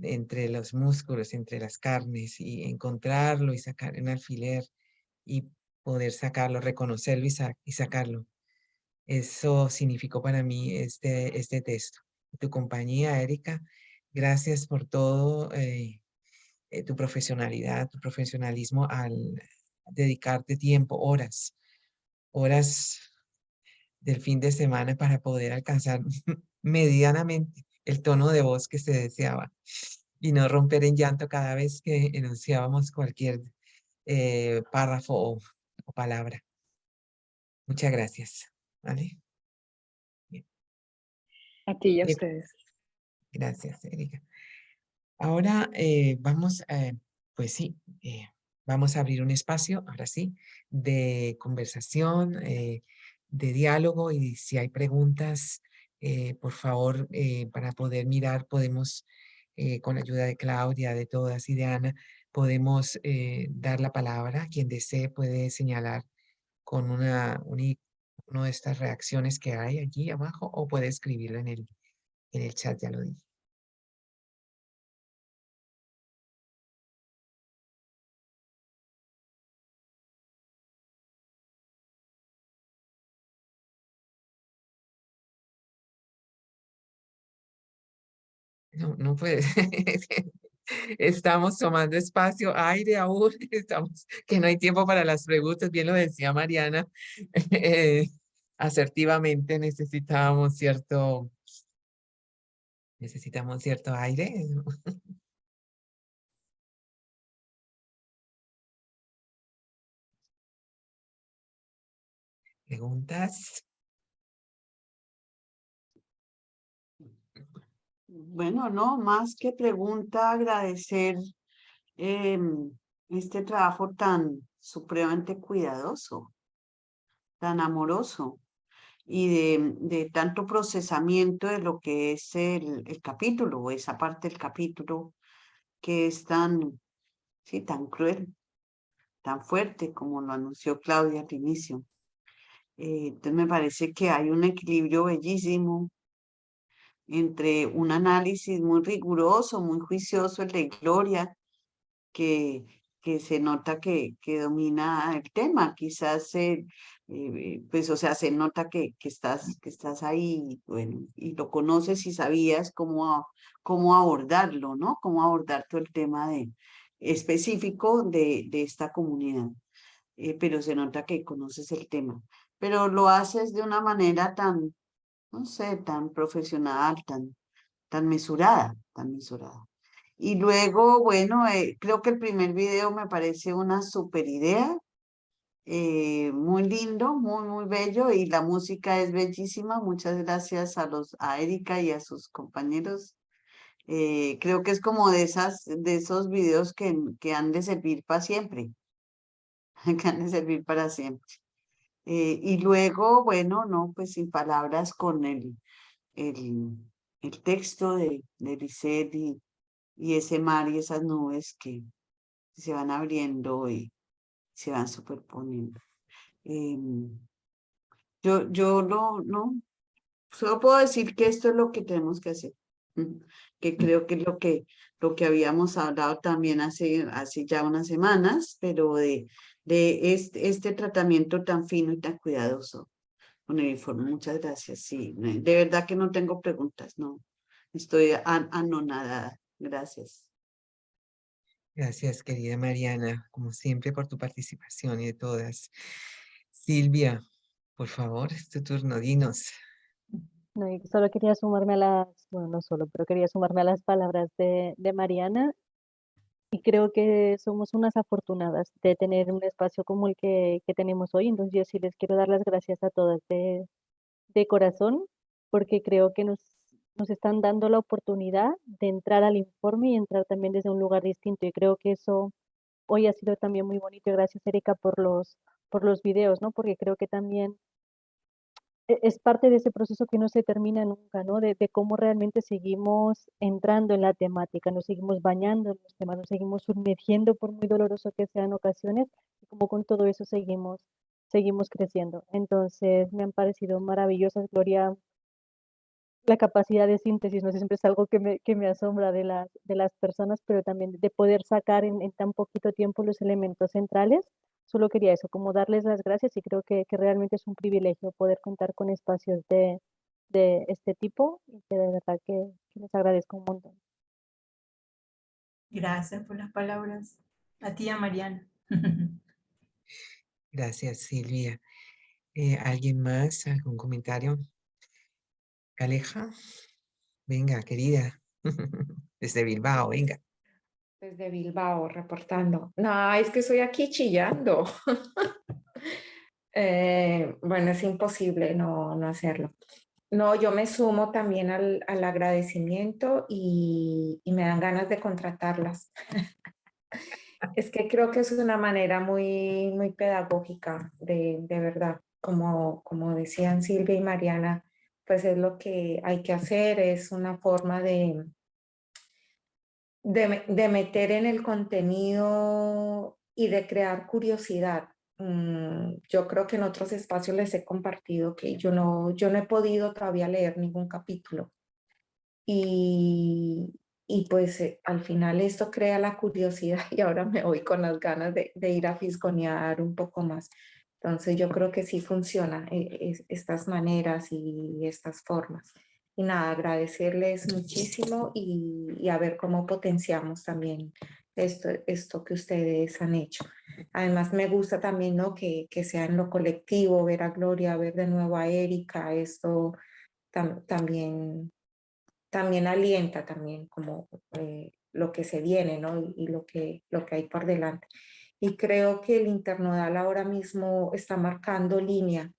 entre los músculos, entre las carnes, y encontrarlo y sacar un alfiler y poder sacarlo, reconocerlo y sacarlo. Eso significó para mí este texto. Tu compañía, Erika, gracias por todo, tu profesionalidad, tu profesionalismo al dedicarte tiempo, horas del fin de semana para poder alcanzar medianamente el tono de voz que se deseaba y no romper en llanto cada vez que enunciábamos cualquier párrafo o palabra. Muchas gracias. ¿Vale? Bien.
A ti y a
Eh,
ustedes.
Gracias, Erika. Ahora vamos, pues sí, vamos a abrir un espacio, ahora sí, de conversación, de diálogo, y si hay preguntas, por favor, para poder mirar, podemos, con la ayuda de Claudia, de todas y de Ana, podemos dar la palabra. Quien desee puede señalar con una de estas reacciones que hay allí abajo, o puede escribirlo en el chat, ya lo dije. No, no puede. Estamos tomando espacio, aire aún, estamos, que no hay tiempo para las preguntas, bien lo decía Mariana, eh, asertivamente necesitamos cierto aire. ¿Preguntas?
Bueno, no, más que pregunta, agradecer este trabajo tan supremamente cuidadoso, tan amoroso y de tanto procesamiento de lo que es el capítulo, o esa parte del capítulo que es tan, sí, tan cruel, tan fuerte como lo anunció Claudia al inicio. Entonces me parece que hay un equilibrio bellísimo entre un análisis muy riguroso, muy juicioso, el de Gloria, que, que se nota que domina el tema. Quizás, pues, o sea, se nota que estás ahí, bueno, y lo conoces y sabías cómo abordarlo, ¿no? Cómo abordar todo el tema específico de esta comunidad. Pero se nota que conoces el tema. Pero lo haces de una manera tan, no sé, tan profesional, tan mesurada, tan mesurada. Y luego, bueno, creo que el primer video me parece una super idea, muy lindo, muy bello, y la música es bellísima. Muchas gracias a Erika y a sus compañeros. Creo que es como de esos videos que han de servir para siempre, que han de servir para siempre. Y luego, bueno, no, pues sin palabras con el, el texto de Lisette y ese mar y esas nubes que se van abriendo y se van superponiendo. Yo no, solo puedo decir que esto es lo que tenemos que hacer, que creo que es lo que habíamos hablado también hace ya unas semanas, pero de este tratamiento tan fino y tan cuidadoso con el informe. Muchas gracias. Sí, de verdad que no tengo preguntas, no. Estoy anonadada. Gracias.
Gracias, querida Mariana, como siempre, por tu participación y de todas. Silvia, por favor, es tu turno, dinos.
No, y solo quería sumarme a bueno, no solo, pero quería sumarme a las palabras de Mariana, y creo que somos unas afortunadas de tener un espacio como el que tenemos hoy. Entonces yo sí les quiero dar las gracias a todas de corazón, porque creo que nos están dando la oportunidad de entrar al informe y entrar también desde un lugar distinto, y creo que eso hoy ha sido también muy bonito. Y gracias, Erika, por los videos, ¿no? Porque creo que también es parte de ese proceso que no se termina nunca, ¿no? De cómo realmente seguimos entrando en la temática, nos seguimos bañando en los temas, nos seguimos sumergiendo, por muy doloroso que sea en ocasiones, y como con todo eso seguimos creciendo. Entonces me han parecido maravillosas, Gloria. la capacidad de síntesis, no sé, siempre es algo que me asombra de las personas, pero también de poder sacar en tan poquito tiempo los elementos centrales. Solo quería eso, como darles las gracias y creo que realmente es un privilegio poder contar con espacios de este tipo y que de verdad que les agradezco un montón.
Gracias por las palabras. A ti, a Mariana.
Gracias, Silvia. ¿Alguien más? ¿Algún comentario? Aleja, venga, querida. Desde Bilbao, venga.
Desde Bilbao, reportando. No, es que estoy aquí chillando. Bueno, es imposible no hacerlo. No, yo me sumo también al agradecimiento y me dan ganas de contratarlas. Es que creo que es una manera muy pedagógica, de verdad. Como decían Silvia y Mariana, pues es lo que hay que hacer, es una forma de meter en el contenido y de crear curiosidad. Yo creo que en otros espacios les he compartido que yo no he podido todavía leer ningún capítulo. Y pues al final esto crea la curiosidad y ahora me voy con las ganas de ir a fisgonear un poco más. Entonces yo creo que sí funciona estas maneras y estas formas. Y nada, agradecerles muchísimo y a ver cómo potenciamos también esto que ustedes han hecho. Además me gusta también, ¿no? que sea en lo colectivo, ver a Gloria, ver de nuevo a Erika, esto también alienta también como lo que se viene, ¿no? Y lo que hay por delante. Y creo que el internodal ahora mismo está marcando línea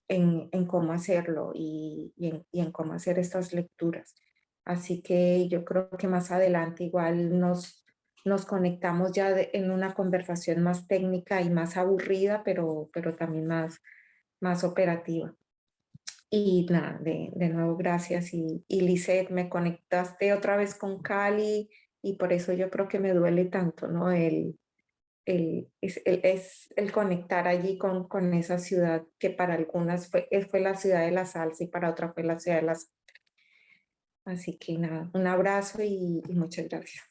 en cómo hacerlo y en cómo hacer estas lecturas. Así que yo creo que más adelante igual nos conectamos ya en una conversación más técnica y más aburrida, pero también más operativa. Y nada, de nuevo gracias. Y Lisette, me conectaste otra vez con Cali y por eso yo creo que me duele tanto, ¿no? Es el conectar allí con esa ciudad que para algunas fue la ciudad de la salsa y para otras fue la ciudad de la salsa. Así que nada, un abrazo y muchas gracias.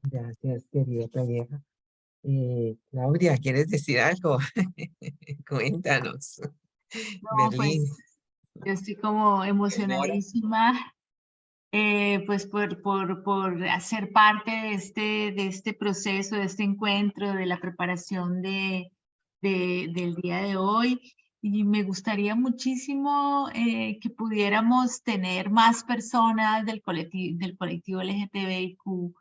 Gracias, querida Calleja. Claudia, ¿quieres decir algo? Cuéntanos.
No,
Berlín.
pues yo estoy como emocionadísima, pues por hacer parte de este proceso, de este encuentro, de la preparación del día de hoy. Y me gustaría muchísimo que pudiéramos tener más personas del colectivo LGTBIQ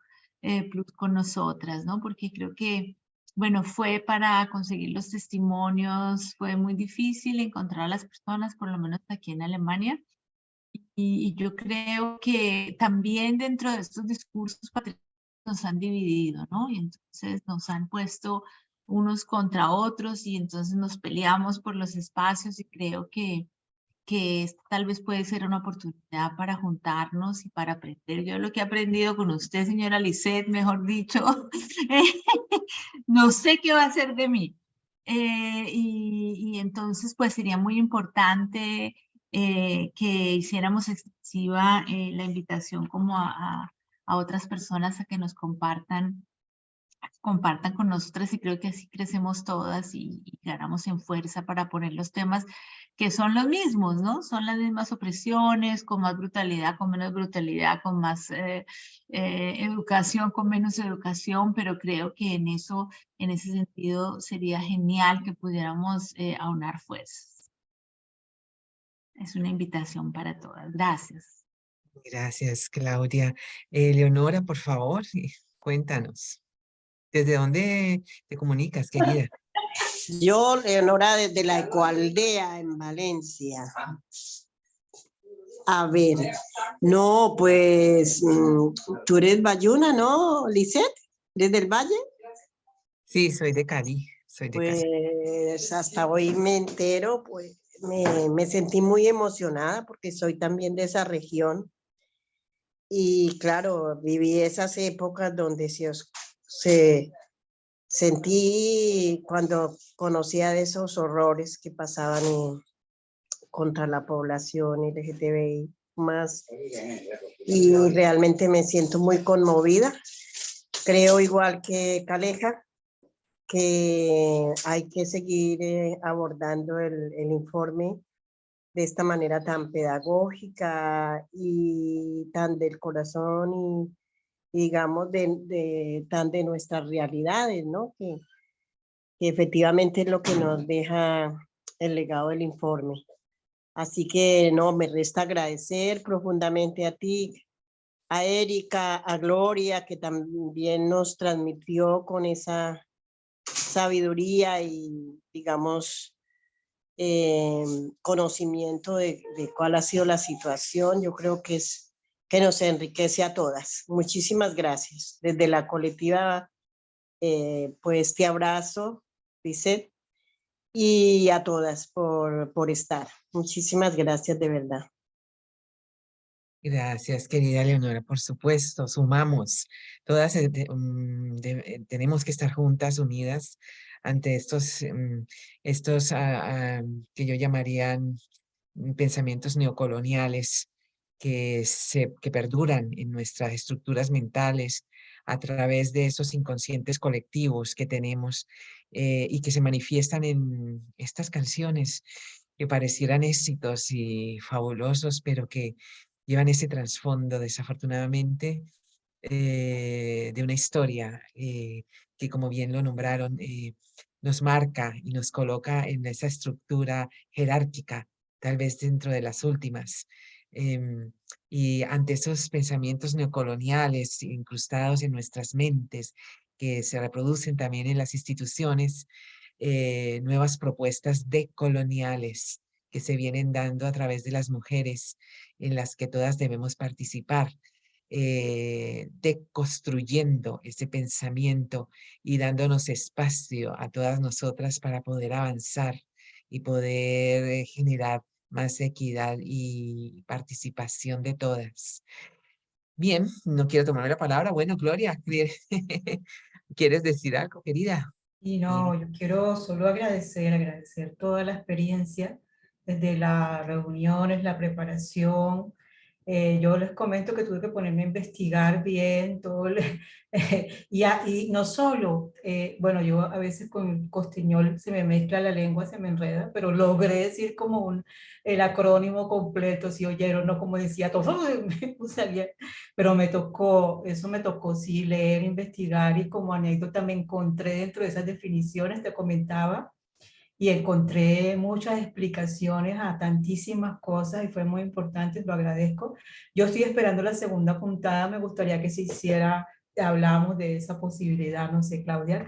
plus con nosotras, ¿no? Porque creo que, bueno, fue para conseguir los testimonios, fue muy difícil encontrar a las personas, por lo menos aquí en Alemania. Y yo creo que también dentro de estos discursos patriarcales nos han dividido, ¿no? Y entonces nos han puesto unos contra otros y entonces nos peleamos por los espacios y creo que esta tal vez puede ser una oportunidad para juntarnos y para aprender. Yo lo que he aprendido con usted, señora Lisette, mejor dicho, no sé qué va a hacer de mí. Y entonces, pues sería muy importante que hiciéramos extensiva la invitación como a otras personas a que nos compartan con nosotras y creo que así crecemos todas y ganamos en fuerza para poner los temas que son los mismos, ¿no? Son las mismas opresiones, con más brutalidad, con menos brutalidad, con más educación, con menos educación, pero creo que en ese sentido sería genial que pudiéramos aunar fuerzas. Es una invitación para todas. Gracias.
Gracias, Claudia. Leonora, por favor, cuéntanos. ¿Desde dónde te comunicas, querida?
Yo, Leonora, desde la Ecoaldea en Valencia. A ver, no, pues tú eres bayuna, ¿no, Lisette? ¿Desde el Valle?
Sí, soy de Cali.
Pues hasta hoy me entero, pues me sentí muy emocionada porque soy también de esa región. Y claro, viví esas épocas donde sentí cuando conocía de esos horrores que pasaban contra la población LGTBI más, y realmente me siento muy conmovida. Creo igual que Caleja que hay que seguir abordando el informe de esta manera tan pedagógica y tan del corazón y digamos tan de nuestras realidades, ¿no? Que efectivamente es lo que nos deja el legado del informe. Así que no, me resta agradecer profundamente a ti, a Erika, a Gloria, que también nos transmitió con esa sabiduría y, digamos, conocimiento de cuál ha sido la situación. Yo creo que nos enriquece a todas. Muchísimas gracias. Desde la colectiva, pues te abrazo, Lisette, y a todas por estar. Muchísimas gracias de verdad.
Gracias, querida Leonora, por supuesto, sumamos. Todas tenemos que estar juntas, unidas, ante estos que yo llamarían pensamientos neocoloniales que perduran en nuestras estructuras mentales a través de esos inconscientes colectivos que tenemos y que se manifiestan en estas canciones que parecieran éxitos y fabulosos, pero que llevan ese trasfondo, desafortunadamente, de una historia que, como bien lo nombraron, nos marca y nos coloca en esa estructura jerárquica, tal vez dentro de las últimas. Y ante esos pensamientos neocoloniales incrustados en nuestras mentes, que se reproducen también en las instituciones, nuevas propuestas decoloniales que se vienen dando a través de las mujeres, en las que todas debemos participar, deconstruyendo ese pensamiento y dándonos espacio a todas nosotras para poder avanzar y poder generar más equidad y participación de todas. Bien, no quiero tomarme la palabra. Bueno, Gloria, ¿quieres decir algo, querida?
Y no, yo quiero solo agradecer toda la experiencia, desde las reuniones, la preparación. Yo les comento que tuve que ponerme a investigar bien todo, y no solo, bueno, yo a veces con costeñol se me mezcla la lengua, se me enreda, pero logré decir como el acrónimo completo, si oyeron, no como decía todo, salía, pero eso me tocó sí leer, investigar, y como anécdota me encontré dentro de esas definiciones, te comentaba, y encontré muchas explicaciones a tantísimas cosas y fue muy importante, lo agradezco. Yo estoy esperando la segunda puntada, me gustaría que se hiciera, hablamos de esa posibilidad, no sé, Claudia,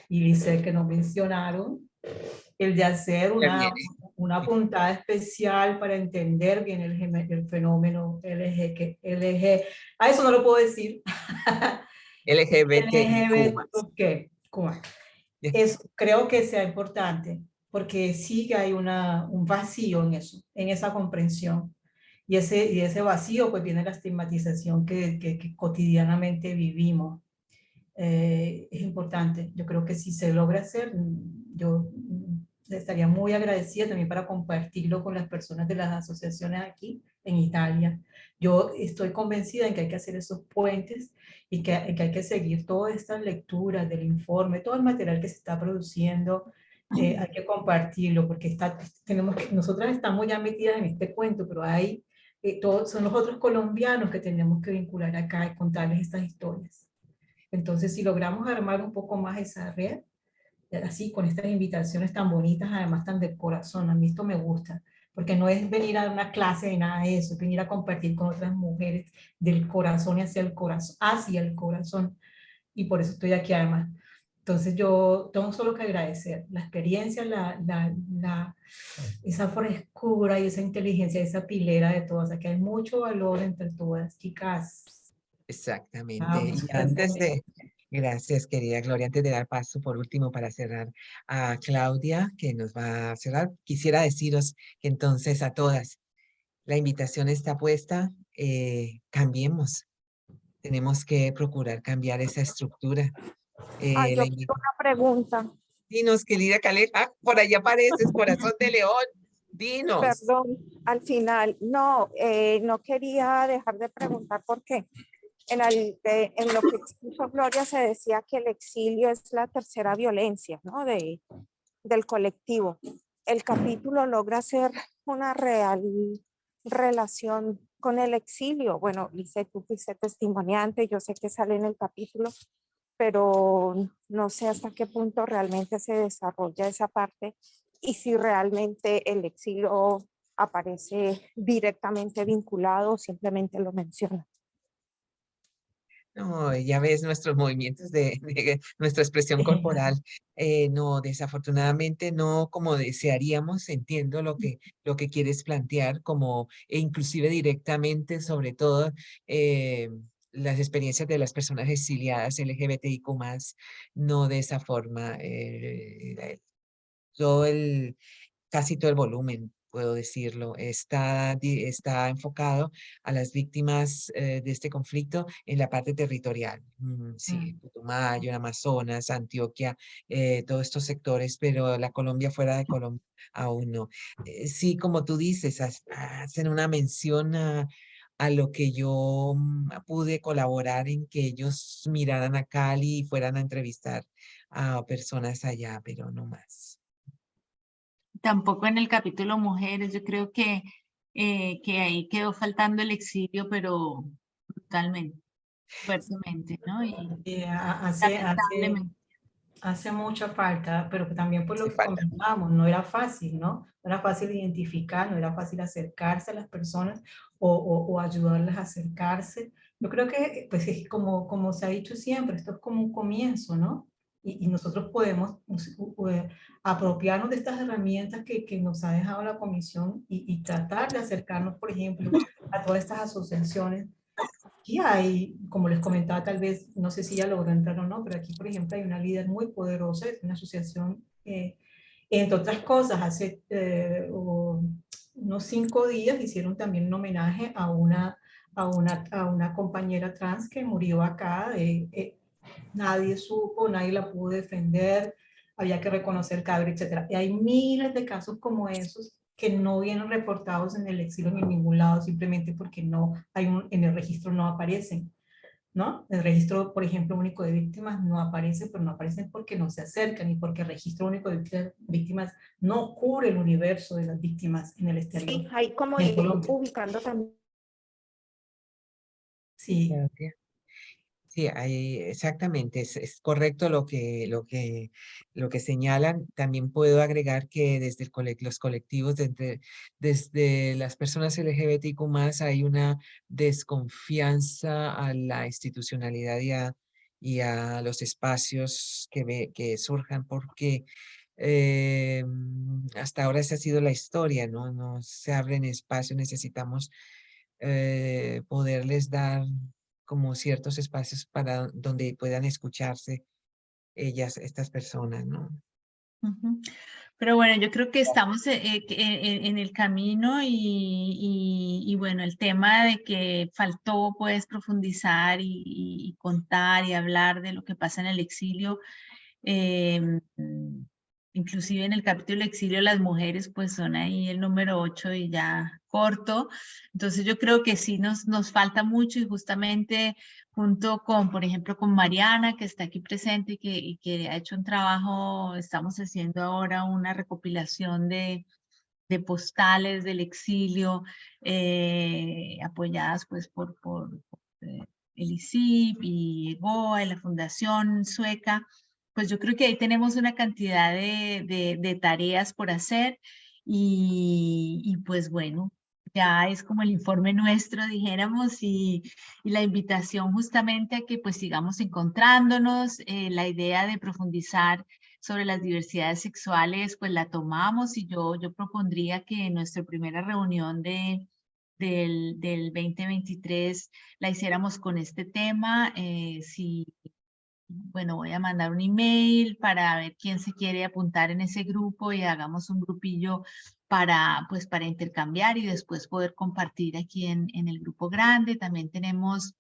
y Lice, que nos mencionaron, el de hacer
Ya viene.
una puntada especial para entender bien el fenómeno LG, eso no lo puedo decir.
LGBTIQ+.
Eso creo que sea importante, porque sí que hay un vacío en eso, en esa comprensión. Y ese vacío pues viene la estigmatización que cotidianamente vivimos. Es importante. Yo creo que si se logra hacer, yo estaría muy agradecida también para compartirlo con las personas de las asociaciones aquí en Italia. Yo estoy convencida en que hay que hacer esos puentes y que hay que seguir todas estas lecturas del informe, todo el material que se está produciendo, hay que compartirlo porque nosotras estamos ya metidas en este cuento, pero son los otros colombianos que tenemos que vincular acá y contarles estas historias. Entonces, si logramos armar un poco más esa red, así con estas invitaciones tan bonitas, además tan de corazón, a mí esto me gusta, porque no es venir a una clase de nada de eso, es venir a compartir con otras mujeres del corazón y hacia el corazón, y por eso estoy aquí además. Entonces yo tengo solo que agradecer la experiencia, esa frescura y esa inteligencia, esa pilera de todas, aquí hay mucho valor entre todas, chicas.
Exactamente. Y antes de, gracias querida Gloria, antes de dar paso por último para cerrar a Claudia, que nos va a cerrar, quisiera deciros que entonces a todas, la invitación está puesta, cambiemos, tenemos que procurar cambiar esa estructura.
Yo tengo una pregunta.
Dinos, querida Caleja, por allá apareces, corazón de león. Dinos.
Perdón, al final, no, no quería dejar de preguntar por qué. En lo que expuso Gloria se decía que el exilio es la tercera violencia, ¿no? Del colectivo. El capítulo logra hacer una real relación con el exilio. Bueno, Lisette, tú fuiste testimoniante, yo sé que sale en el capítulo, pero no sé hasta qué punto realmente se desarrolla esa parte y si realmente el exilio aparece directamente vinculado o simplemente lo menciona.
No, ya ves nuestros movimientos de nuestra expresión corporal. No, desafortunadamente no como desearíamos. Entiendo lo que quieres plantear, como, e inclusive directamente, sobre todo, las experiencias de las personas exiliadas LGBTIQ+, no de esa forma. Todo casi todo el volumen, puedo decirlo, está enfocado a las víctimas de este conflicto en la parte territorial. Sí, Putumayo, en Amazonas, Antioquia, todos estos sectores, pero la Colombia fuera de Colombia aún no. Sí, como tú dices, hacen una mención a lo que yo pude colaborar en que ellos miraran a Cali y fueran a entrevistar a personas allá, pero no más.
Tampoco en el capítulo mujeres, yo creo que ahí quedó faltando el exilio, pero brutalmente, fuertemente, ¿no? Y lamentablemente.
Hace mucha falta, pero que también por lo
Hace
que
falta.
comentábamos, no era fácil, ¿no? No era fácil identificar, no era fácil acercarse a las personas o ayudarles a acercarse. Yo creo que, pues, es como se ha dicho siempre, esto es como un comienzo, ¿no? Y nosotros podemos apropiarnos de estas herramientas que nos ha dejado la comisión y tratar de acercarnos, por ejemplo, a todas estas asociaciones. Aquí hay, como les comentaba, tal vez, no sé si ya logró entrar o no, pero aquí, por ejemplo, hay una líder muy poderosa, es una asociación, entre otras cosas, hace unos 5 días hicieron también un homenaje a una compañera trans que murió acá. Nadie supo, nadie la pudo defender, había que reconocer el cadáver, etc. Y hay miles de casos como esos que no vienen reportados en el exilio ni en ningún lado, simplemente porque no hay en el registro no aparecen, ¿no? El registro, por ejemplo, único de víctimas no aparece, pero no aparecen porque no se acercan y porque el registro único de víctimas no cubre el universo de las víctimas en el exterior.
Sí, ahí como
en
ir
Colombia.
ubicando también.
Sí.
Sí, exactamente, es correcto lo que señalan. También puedo agregar que desde los colectivos, desde las personas LGBTQ+, hay una desconfianza a la institucionalidad y a los espacios que surjan, porque hasta ahora esa ha sido la historia, ¿no? No se abren espacios, necesitamos poderles dar como ciertos espacios para donde puedan escucharse estas personas, ¿no?
Ujú. Pero bueno, yo creo que estamos en el camino y bueno, el tema de que faltó pues profundizar y contar y hablar de lo que pasa en el exilio, inclusive en el capítulo de exilio las mujeres pues son ahí el número 8 y ya corto. Entonces yo creo que sí nos falta mucho y justamente junto con, por ejemplo, con Mariana, que está aquí presente y que ha hecho un trabajo, estamos haciendo ahora una recopilación de postales del exilio, apoyadas pues por el ICIP y EGOA y la Fundación Sueca. Pues yo creo que ahí tenemos una cantidad de tareas por hacer y pues bueno, ya es como el informe nuestro, dijéramos, y la invitación justamente a que pues sigamos encontrándonos, la idea de profundizar sobre las diversidades sexuales, pues la tomamos y yo propondría que en nuestra primera reunión del 2023 la hiciéramos con este tema. Bueno, voy a mandar un email para ver quién se quiere apuntar en ese grupo y hagamos un grupillo pues, para intercambiar y después poder compartir aquí en el grupo grande. También tenemos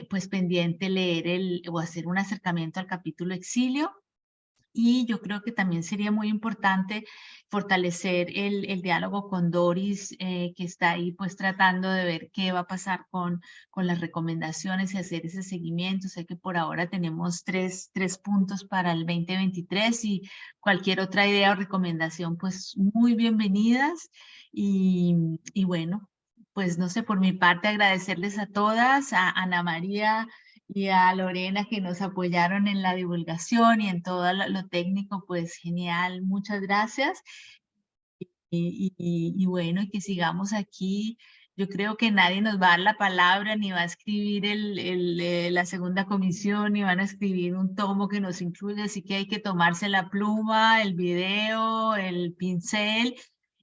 pues pendiente leer o hacer un acercamiento al capítulo exilio. Y yo creo que también sería muy importante fortalecer el diálogo con Doris, que está ahí pues tratando de ver qué va a pasar con las recomendaciones y hacer ese seguimiento. Sé que por ahora tenemos tres puntos para el 2023 y cualquier otra idea o recomendación pues muy bienvenidas. Y bueno, pues no sé, por mi parte agradecerles a todas, a Ana María y a Lorena que nos apoyaron en la divulgación y en todo lo técnico, pues genial, muchas gracias. Y bueno, y que sigamos aquí. Yo creo que nadie nos va a dar la palabra, ni va a escribir la segunda comisión, ni van a escribir un tomo que nos incluya, así que hay que tomarse la pluma, el video, el pincel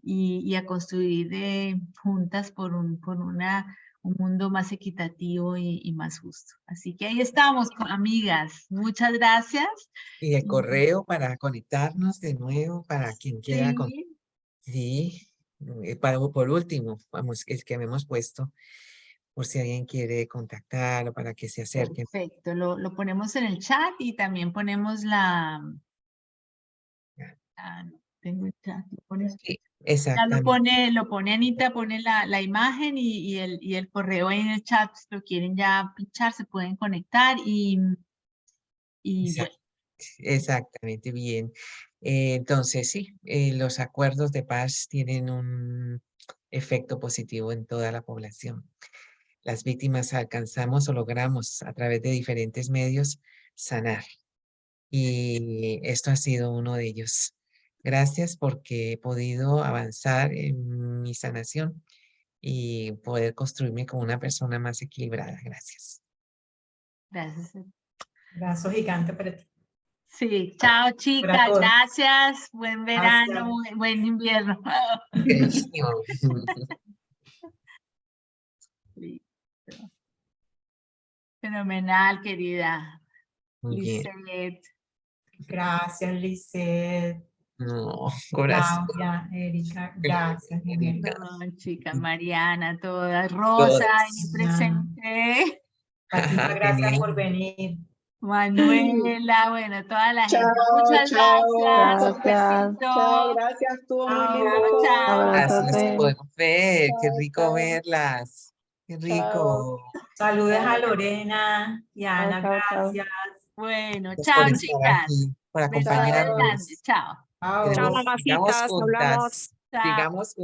y a construir juntas por un mundo más equitativo y más justo. Así que ahí estamos, amigas. Muchas gracias.
Y el correo para conectarnos de nuevo, para quien quiera.
Sí.
Sí, por último, vamos, el que me hemos puesto, por si alguien quiere contactar o para que se acerquen.
Perfecto, lo ponemos en el chat y también ponemos no tengo el chat,
Sí,
ya
exactamente.
lo pone Anita, pone la imagen y el correo ahí en el chat, si lo quieren ya pinchar, se pueden conectar y bueno.
Exactamente, bien. Entonces, sí, los acuerdos de paz tienen un efecto positivo en toda la población. Las víctimas alcanzamos o logramos a través de diferentes medios sanar. Y esto ha sido uno de ellos. Gracias porque he podido avanzar en mi sanación y poder construirme como una persona más equilibrada. Gracias.
Gracias.
Abrazo gigante para ti.
Sí, chao chicas,
todos.
gracias, buen verano,
Gracias.
buen invierno. Listo. Fenomenal, querida.
Muy bien.
Lisette.
Gracias, Lisette.
No, corazón.
Claudia, Erika, gracias.
Erika.
No, chica, Mariana, todas. Rosa,
Todas.
ahí presente.
Patricia, gracias
Genial.
por venir.
Manuela, bueno, toda la gente.
Chao,
Muchas
chao.
gracias. Un besito.
Chao, gracias, estuvo muy
Chao.
lindo.
Chao.
Gracias, podemos ver. Qué
Chao,
rico
chao.
verlas. Qué rico.
Saludes a Lorena y a Ana,
Chao, chao.
gracias.
Bueno,
Gracias
chao,
por estar
chicas.
aquí, por
Besotes
acompañarnos.
grandes. Chao.
Chao.
Sigamos
mamacitas,
juntas.
Chao.
Sigamos juntas.